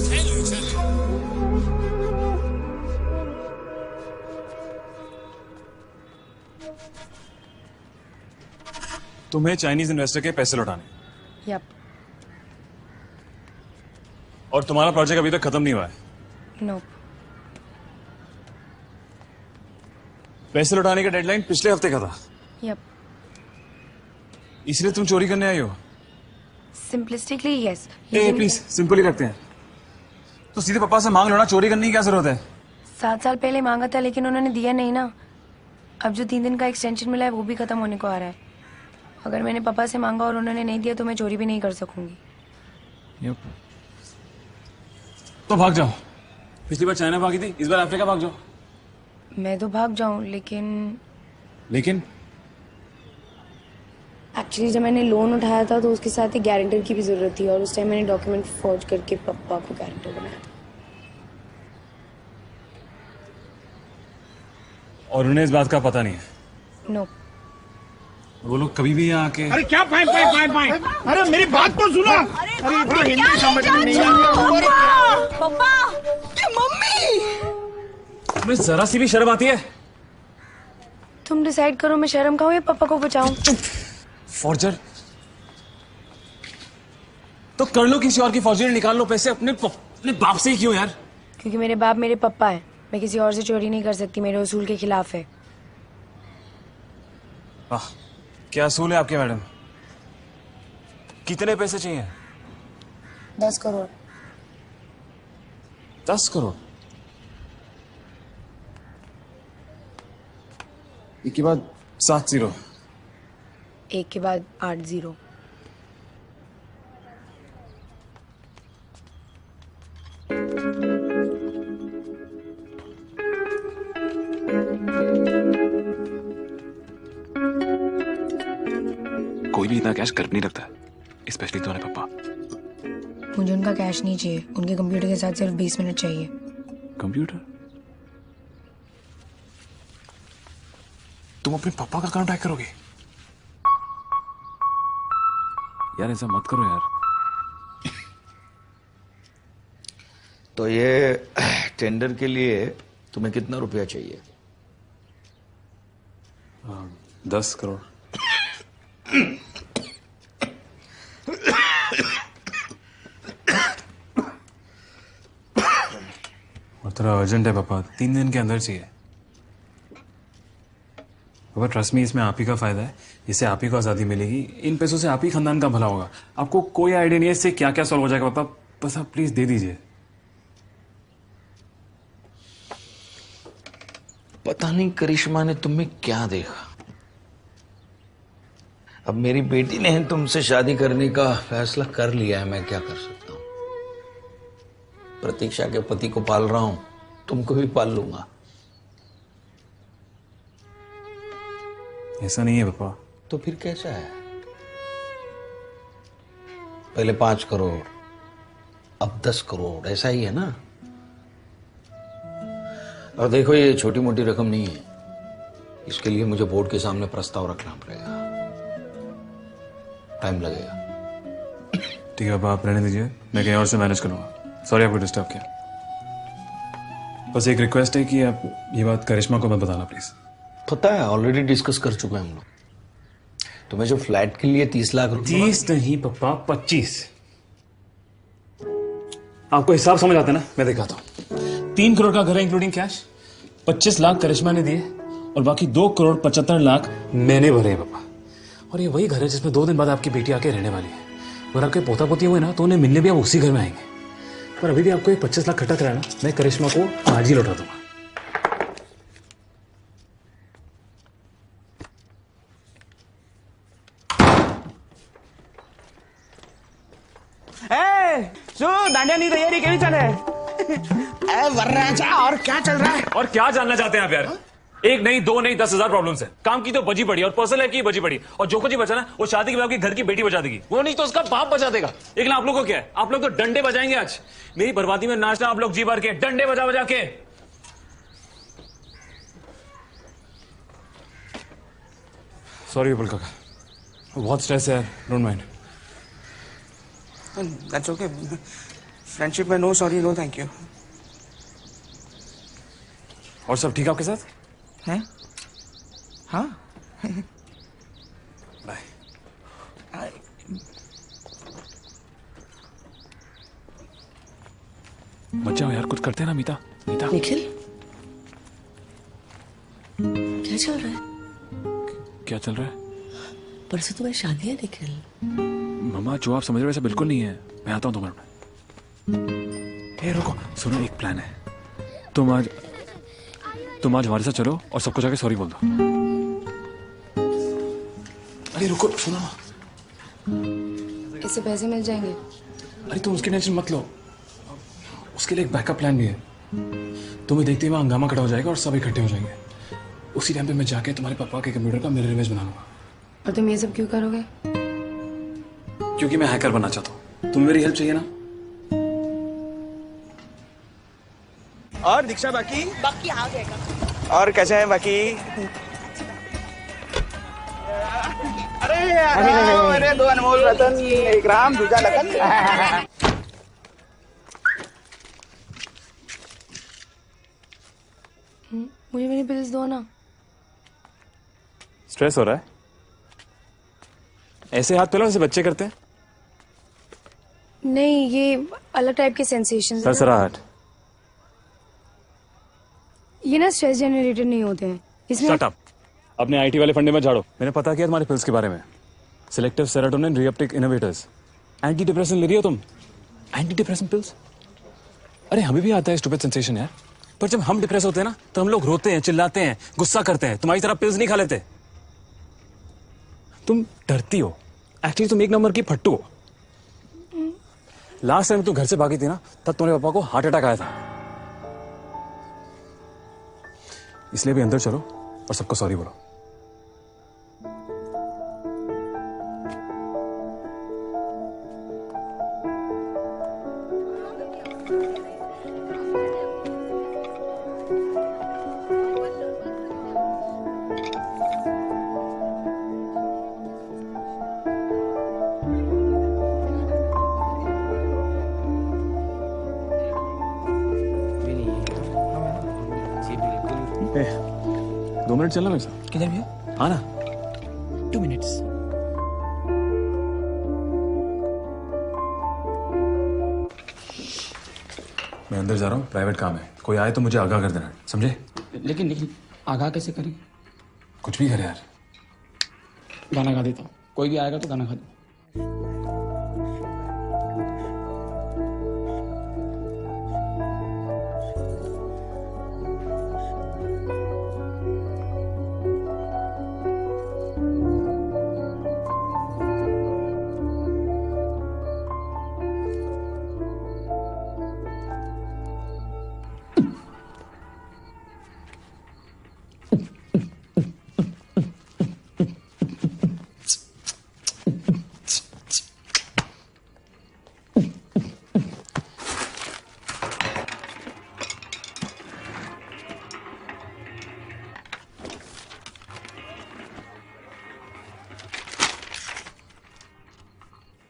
太危险了。तुम्हें चाइनीज इन्वेस्टर के पैसे लौटाने। यप। और तुम्हारा प्रोजेक्ट अभी तक खत्म नहीं हुआ है। नो। पैसे लौटाने का डेडलाइन पिछले हफ्ते का था। यप। इसलिए तुम चोरी करने आई हो? Simplistically yes. ए प्लीज सिंपल ही रखते हैं। तो सीधे पापा से मांग लो ना, चोरी करने की क्या जरूरत है? 7 साल पहले मांगा था लेकिन उन्होंने दिया नहीं ना। अब जो 3 दिन का एक्सटेंशन मिला है वो भी खत्म होने को आ रहा है। अगर मैंने पापा से मांगा और उन्होंने नहीं दिया तो मैं चोरी भी नहीं कर सकूंगी। तो भाग जाओ। पिछली बार चाइना भागी थी, इस बार अफ्रीका भाग जाओ। मैं तो भाग जाऊं लेकिन एक्चुअली जब मैंने लोन उठाया था तो उसके साथ ही गारंटर की भी जरूरत थी और उस टाइम मैंने डॉक्यूमेंट फॉर्ज करके पापा को गारंटर बनाया था। और उन्हें इस बात का पता नहीं है? नो। वो लोग कभी भी यहाँ आके अरे क्या फाइन फाइन फाइन फाइन, अरे मेरी बात तो सुनो। अरे तो हिंदी समझ में नहीं आता। पापा मम्मी, तुम्हें जरा सी भी शर्म आती है? तुम डिसाइड करो मैं शर्म खाऊं या पापा को बचाऊं। फॉर्जर तो कर लो, किसी और की फॉर्जरी निकाल लो पैसे। अपने बाप से ही क्यों यार? क्योंकि मेरे बाप मेरे पापा है। मैं किसी और से चोरी नहीं कर सकती, मेरे उसूल के खिलाफ है। वाह, क्या असूल है आपके मैडम? कितने पैसे चाहिए? 10 करोड़। 10 करोड़? एक के बाद 7 0। एक के बाद 8 0। कोई भी इतना कैश कर नहीं रखता, स्पेशली तुम्हारे पापा। मुझे उनका कैश नहीं चाहिए, उनके कंप्यूटर के साथ सिर्फ 20 मिनट चाहिए। कंप्यूटर? तुम अपने पापा का अकाउंट हैक करोगे? यार ऐसा मत करो यार। तो ये टेंडर के लिए तुम्हें कितना रुपया चाहिए? 10 करोड़। और थोड़ा अर्जेंट है पापा, 3 दिन के अंदर चाहिए। पापा ट्रस्ट मी, इसमें आप ही का फायदा है। इससे आप ही को आजादी मिलेगी। इन पैसों से आप ही खानदान का भला होगा। आपको कोई आइडिया नहीं है इससे क्या क्या सॉल्व हो जाएगा पापा। बस आप प्लीज दे दीजिए। पता नहीं करिश्मा ने तुम्हें क्या देखा। अब मेरी बेटी ने तुमसे शादी करने का फैसला कर लिया है, मैं क्या कर सकता हूं। प्रतीक्षा के पति को पाल रहा हूं, तुमको भी पाल लूंगा। ऐसा नहीं है पापा। तो फिर कैसा है? पहले 5 करोड़, अब 10 करोड़, ऐसा ही है ना? और देखो ये छोटी मोटी रकम नहीं है, इसके लिए मुझे बोर्ड के सामने प्रस्ताव रखना पड़ेगा, टाइम लगेगा। ठीक है पापा, आप रहने दीजिए, मैं कहीं और से मैनेज करूंगा। सॉरी आपको डिस्टर्ब किया। बस एक रिक्वेस्ट है कि आप ये बात करिश्मा को मत बताना प्लीज। पता है, ऑलरेडी डिस्कस कर चुके हैं हम लोग। तुम्हें जो फ्लैट के लिए 30 लाख रुपए। 30 नहीं पापा, 25। आपको हिसाब समझ आता है ना? मैं दिखाता हूं। 3 करोड़ का घर है इंक्लूडिंग कैश, 25 लाख करिश्मा ने दिए और बाकी 2 करोड़ 75 लाख मैंने भरे हैं पापा। और ये वही घर है जिसमें 2 दिन बाद आपकी बेटी आके रहने वाली है। अगर आपके पोता पोती हुए ना तो उन्हें मिलने भी आप उसी घर में आएंगे। पर अभी भी आपको ये 25 लाख खर्चा कराना, मैं करिश्मा को आज ही लौटा दूंगा। दांडिया नहीं तैयारी कैसी चले? वर्राजा, और क्या चल रहा है? और क्या जानना चाहते हैं आप यार? एक नहीं, 2 नहीं, 10,000 प्रॉब्लम्स है। काम की तो बजी पड़ी और पर्सनल लाइफ की बजी पड़ी, और जो कुछ ही बचा ना वो शादी के बाद घर की बेटी बचा देगी। वो नहीं तो उसका बाप बचा देगा। लेकिन आप लोग को क्या है? आप लोग तो डंडे बजाएंगे आज। मेरी बर्बादी में नाचना आप लोग जी भर के, डंडे बजा बजा के। सॉरी विपुल काका, बहुत स्ट्रेस है यार, don't mind. That's okay. Friendship में no sorry no thank you. और सब ठीक है आपके साथ? हैं? हाँ। बाय। मत जाओ यार, कुछ करते हैं ना मीता। मीता निखिल, क्या चल रहा है? क्या चल रहा है? परसों तुम्हें शादी है निखिल। मम्मा जो आप समझ रहे हो वैसा बिल्कुल नहीं है। मैं आता हूँ 2 मिनट में। ए रुको, सुनो, एक प्लान है। तुम आज हमारे साथ चलो और सबको जाके सॉरी बोल दो। अरे रुको, सुनो ना। इससे पैसे मिल जाएंगे। अरे तुम उसकी टेंशन मत लो, उसके लिए एक बैकअप प्लान भी है। तुम्हें देखते ही वहाँ हंगामा खड़ा हो जाएगा और सब इकट्ठे हो जाएंगे। उसी टाइम पे मैं जाके तुम्हारे पापा के कंप्यूटर का मिरर इमेज बना लूंगा। और तुम ये सब क्यों करोगे? क्योंकि मैं हैकर बनना चाहता हूँ। तुम्हें मेरी हेल्प चाहिए ना? और दीक्षा बाकी आ गएगा। और कैसे हैं बाकी? अरे दो अनमोल रतन, एक राम दूजा लखन। मुझे मेरी पिल्स दो ना। स्ट्रेस हो रहा है? ऐसे हाथ पेलो जैसे बच्चे करते हैं? नहीं, ये अलग टाइप के सेंसेशन। सरसराहट। ये ना स्ट्रेस जनरेटेड नहीं होते हैं इसमें। Shut up. अपने आईटी वाले फंडे में झाड़ो। मैंने पता किया तुम्हारे पिल्स के बारे में। Selective serotonin reuptake inhibitors. Anti depression ले रही हो तुम? Anti depression pills? अरे हमें भी आता है स्टूपिड सेंसेशन यार, पर जब हम डिप्रेस होते हैं ना तो हम लोग रोते हैं, चिल्लाते हैं, गुस्सा करते हैं। तुम्हारी तरह पिल्स नहीं खा लेते। तुम डरती हो, एक्चुअली तुम एक नंबर की फट्टू हो। लास्ट टाइम तुम घर से भागी थी ना, तब तुम्हारे पापा को हार्ट अटैक आया था। इसलिए भी अंदर चलो और सबको सॉरी बोलो। ए, 2 मिनट चलना मेरे साथ। किधर भैया? हाँ ना। 2 मिनट्स। मैं अंदर जा रहा हूँ, प्राइवेट काम है। कोई आए तो मुझे आगाह कर देना, समझे? लेकिन आगाह कैसे करें? कुछ भी करे यार। गाना गा देता हूँ। कोई भी आएगा तो गाना गा दो।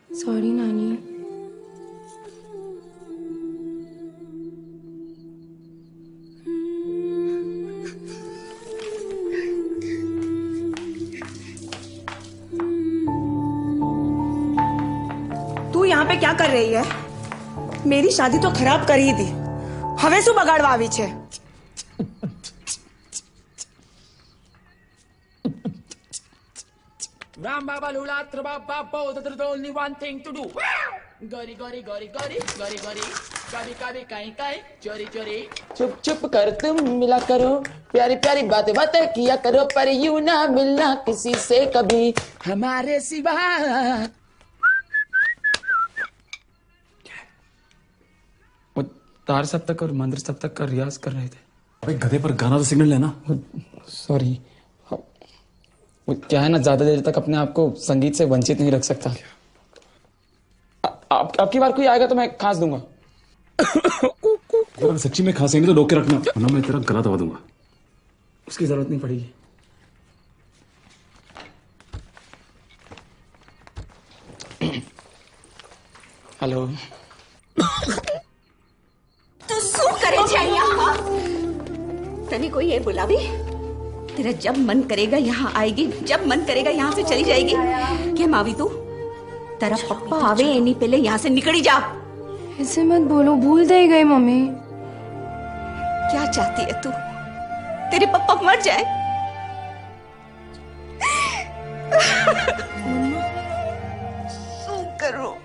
सॉरी नानी। तू यहाँ पे क्या कर रही है? मेरी शादी तो खराब कर ही दी। हमें શું બગાડવા આવી છે? Ram Baba Lula Trababa Bo, there's only one thing to do. Gori gori gori gori gori gori कभी कभी कहीं कहीं चोरी चोरी चुप चुप कर तुम मिला करो प्यारी प्यारी बातें बातें किया करो पर यूं ना मिलना किसी से कभी हमारे सिवा। वो तार सप्तक और मंत्र सप्तक का रियाज कर रहे थे। अबे गधे, पर गाना तो सिग्नल है ना। सॉरी, वो क्या है ना, ज्यादा देर तक अपने आप को संगीत से वंचित नहीं रख सकता। आपकी बार कोई आएगा तो मैं खांस दूंगा। अगर सच्ची में खांसेंगे तो रोक के रखना, वरना मैं तेरा गला दबा दूंगा। उसकी जरूरत नहीं पड़ेगी। हेलो। तो શું કરે છે અહીંયા? तने कोई ये बुलावी? तेरा जब मन करेगा यहाँ आएगी, जब मन करेगा यहाँ से चली जाएगी। क्या मावी तू? तेरा पप्पा आवे एनी पहले यहाँ से निकली जा। ऐसे मत बोलो, भूल दे गए मम्मी। क्या चाहती है तू? तेरे पापा मर जाए? सो करो।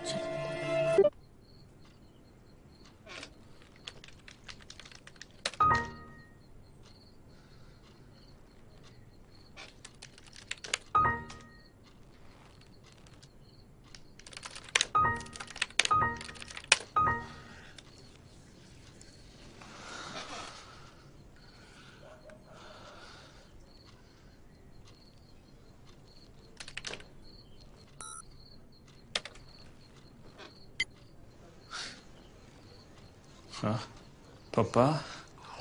हाँ पापा।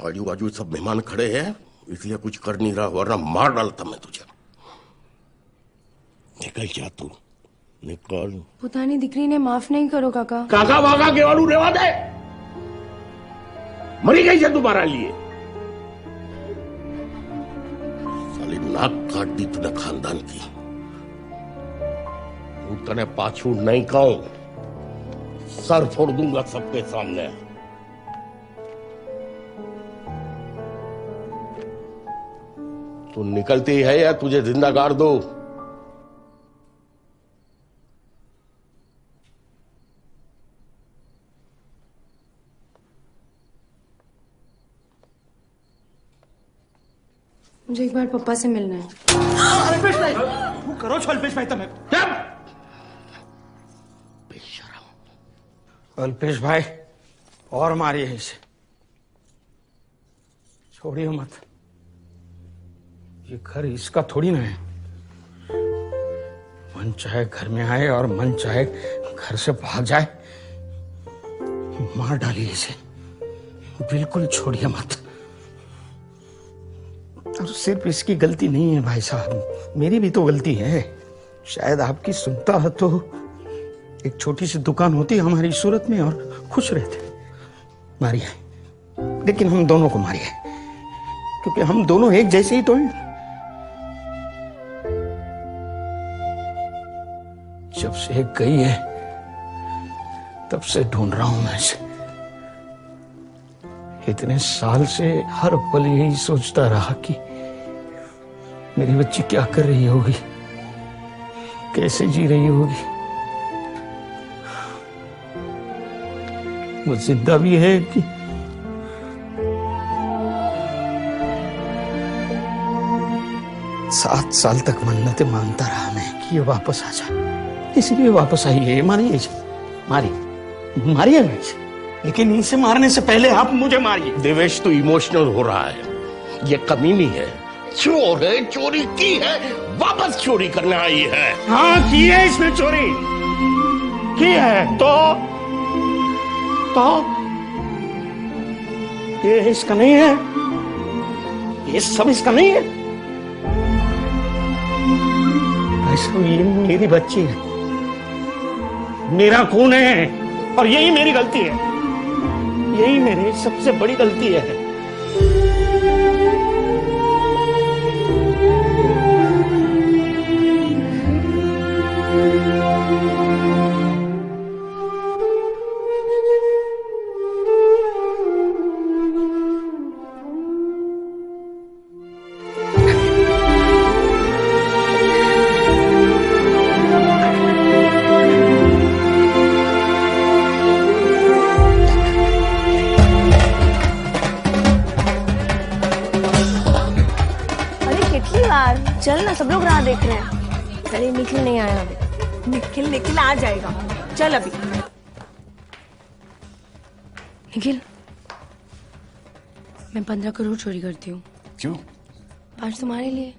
आजू बाजू सब मेहमान खड़े हैं, इसलिए कुछ कर नहीं रहा, वरना मार डालता मैं तुझे। निकल जा तू, निकल। पुतानी दिकरी ने माफ नहीं करो काका। काका वाका के वालू रेवा दे, मरी गई है तुम्हारा लिए। साली नाक काट दी तूने खानदान की। तने पाछू नहीं कहूं, सर फोड़ दूंगा सबके सामने। तू निकलती है या तुझे जिंदा गाड़ दो? मुझे एक बार पापा से मिलना है। अल्पेश भाई, वो करो छो अल्पेश भाई तमे। अल्पेश भाई और मारिए इसे, छोड़िए मत। ये घर इसका थोड़ी ना है। मन चाहे घर में आए और मन चाहे घर से भाग जाए, मार डालिए इसे, बिल्कुल छोड़िए मत। और सिर्फ इसकी गलती नहीं है भाई साहब, मेरी भी तो गलती है। शायद आपकी सुनता है तो एक छोटी सी दुकान होती हमारी सूरत में और खुश रहते। मारिए, लेकिन हम दोनों को मारिए, क्योंकि हम दोनों एक जैसे ही तो हैं। जब से एक गई है तब से ढूंढ रहा हूं मैं इसे। इतने साल से हर पल यही सोचता रहा कि मेरी बच्ची क्या कर रही होगी, कैसे जी रही होगी। वो जिंदा भी है कि सात साल तक मन्नतें मांगता रहा मैं कि ये वापस आ जाए, इसलिए वापस आई है। मारिए इसे, मारिए, मारिए इसे, लेकिन इसे मारने से पहले आप मुझे मारिए। देवेश तो इमोशनल हो रहा है, ये कमीनी है, चोर है, चोरी की है, वापस चोरी करने आई है। हाँ की है इसने चोरी, की है तो ये इसका नहीं है, ये सब इसका नहीं है। ऐसा ये मेरी बच्ची है, मेरा खून है, और यही मेरी गलती है, यही मेरी सबसे बड़ी गलती है। चल ना, सब लोग राह देख रहे हैं। अरे निखिल नहीं आया अभी। निखिल आ जाएगा, चल अभी। निखिल, मैं 15 करोड़ चोरी करती हूँ। क्यों? आज तुम्हारे लिए।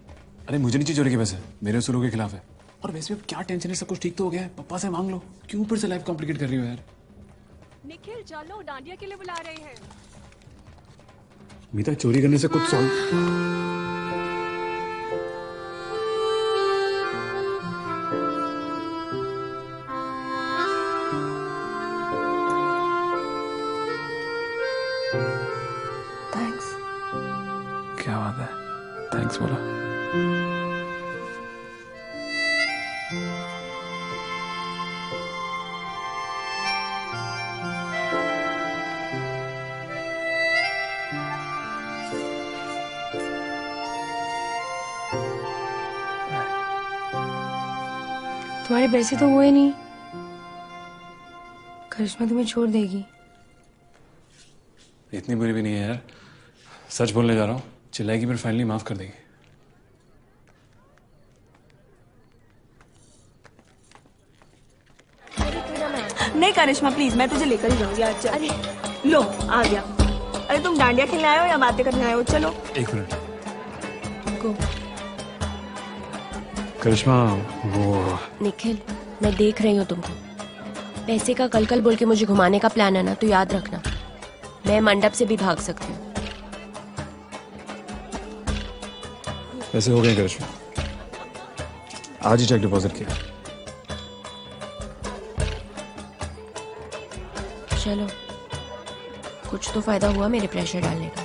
अरे मुझे नहीं चाहिए चोरी के पैसे, मेरे उसूलों के खिलाफ है। और वैसे भी क्या टेंशन है, सब कुछ ठीक तो हो गया है, पापा से मांग लो। क्यों फिर से लाइफ कॉम्प्लिकेट कर रही हो यार? निखिल चलो, डांडिया के लिए बुला रहे हैं। मीता, चोरी करने से कुछ सॉल्व। क्या बात है, थैंक्स बोला। तुम्हारे पैसे तो हुए नहीं। करिश्मा तुम्हें छोड़ देगी। इतनी बुरी भी नहीं है यार, सच बोलने जा रहा हूँ। चिल्लाएगी फिर फाइनली माफ कर देगी। नहीं करिश्मा प्लीज, मैं तुझे लेकर ही जाऊंगी आज। चल। अरे लो आ गया। अरे तुम डांडिया खेलने आए हो या बातें करने आए हो? चलो। एक मिनट। को करिश्मा वो निखिल, मैं देख रही हूँ तुमको। पैसे का कल बोल के मुझे घुमाने का प्लान है ना, तो याद रखना मैं मंडप से भी भाग सकती हूँ। पैसे हो गए करिश्मा, आज ही चेक डिपॉजिट किया। चलो, कुछ तो फायदा हुआ मेरे प्रेशर डालने का।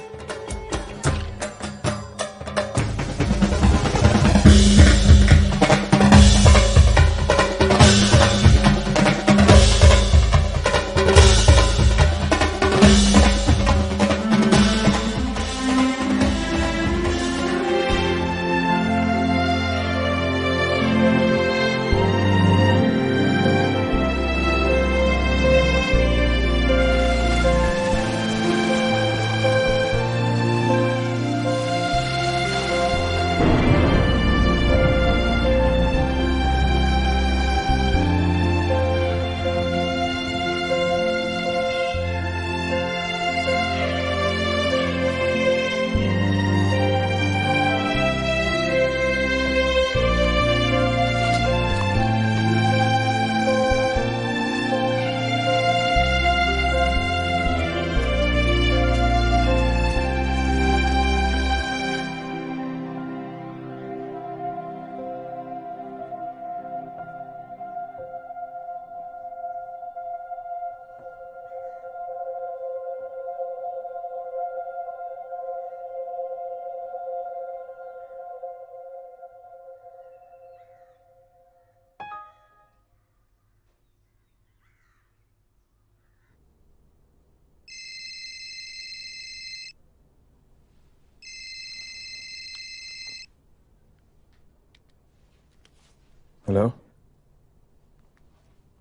Hello,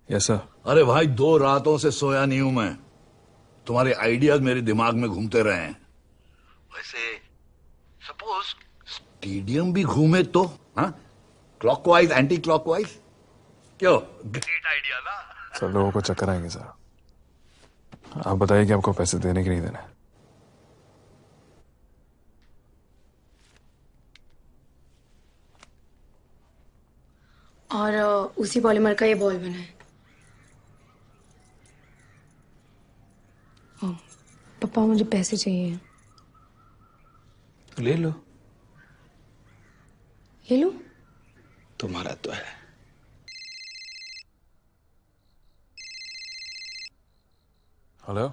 yes sir. अरे भाई 2 रातों से सोया नहीं हूं मैं। तुम्हारे आइडियाज मेरे दिमाग में घूमते रहे हैं। वैसे सपोज स्टेडियम भी घूमे तो, हाँ, क्लॉकवाइज एंटी क्लॉकवाइज। क्यों, ग्रेट आइडिया ना। सब लोगों को चक्कर आएंगे सर। आप बताइए कि आपको पैसे देने कि नहीं देने। और उसी पॉलीमर का ये बॉल बना है। पापा मुझे पैसे चाहिए। ले लो। ले लो? तुम्हारा तो है। हेलो,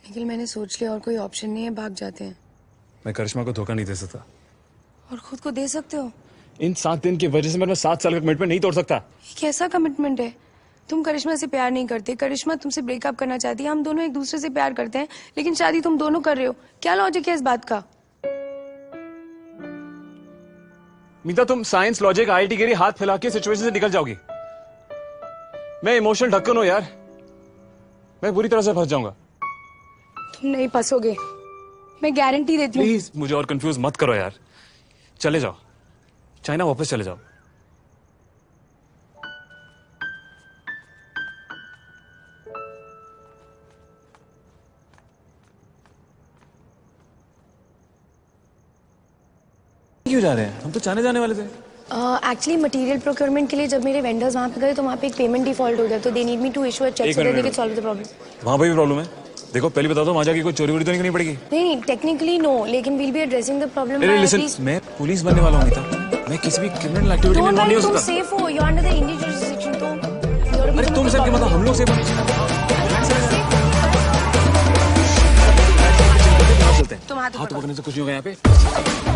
निखिल मैंने सोच लिया और कोई ऑप्शन नहीं है, भाग जाते हैं। मैं करिश्मा को धोखा नहीं दे सकता। और खुद को दे सकते हो? इन 7 दिन की वजह से मैं 7 साल का कमिटमेंट नहीं तोड़ सकता। ये कैसा कमिटमेंट है? तुम करिश्मा से प्यार नहीं करते, करिश्मा तुमसे ब्रेकअप करना चाहती है, हम दोनों एक दूसरे से प्यार करते हैं, लेकिन शादी तुम दोनों कर रहे हो। क्या लॉजिक है इस बात का? मीता, तुम साइंस, लॉजिक, आईआईटी के लिए हाथ फैला के सिचुएशन से निकल जाओगी। मैं इमोशनल ढक्कन हूं यार, मैं बुरी तरह से फंस जाऊंगा। तुम नहीं फंसोगे, मैं गारंटी देती हूँ। प्लीज मुझे और कंफ्यूज मत करो यार। चले जाओ, चाइना वापस चले जाओ। क्यों जा रहे हैं? हम तो चाइना जाने वाले थे। एक्चुअली मटेरियल प्रोक्योरमेंट के लिए जब मेरे वेंडर्स वहाँ पे गए तो वहाँ पे एक पेमेंट डिफॉल्ट हो गया, तो they need me to issue a cheque so that they can solve the problem. वहाँ पे भी प्रॉब्लम है? देखो पहले बता दो, वहाँ जाके कोई चोरी वोरी तो नहीं करनी पड़ेगी। नहीं, टेक्निकली नो, लेकिन will be addressing the problem. मैं पुलिस बनने वाला हूँ मीता, मैं किसी भी क्रिमिनल एक्टिविटी में नहीं हो सकता। तुम सेफ हो, you are under the Indian jurisdiction, तो अरे तुम सर के मतलब हम लोग से हाथ पकड़ने से कुछ नहीं होगा यहाँ पे।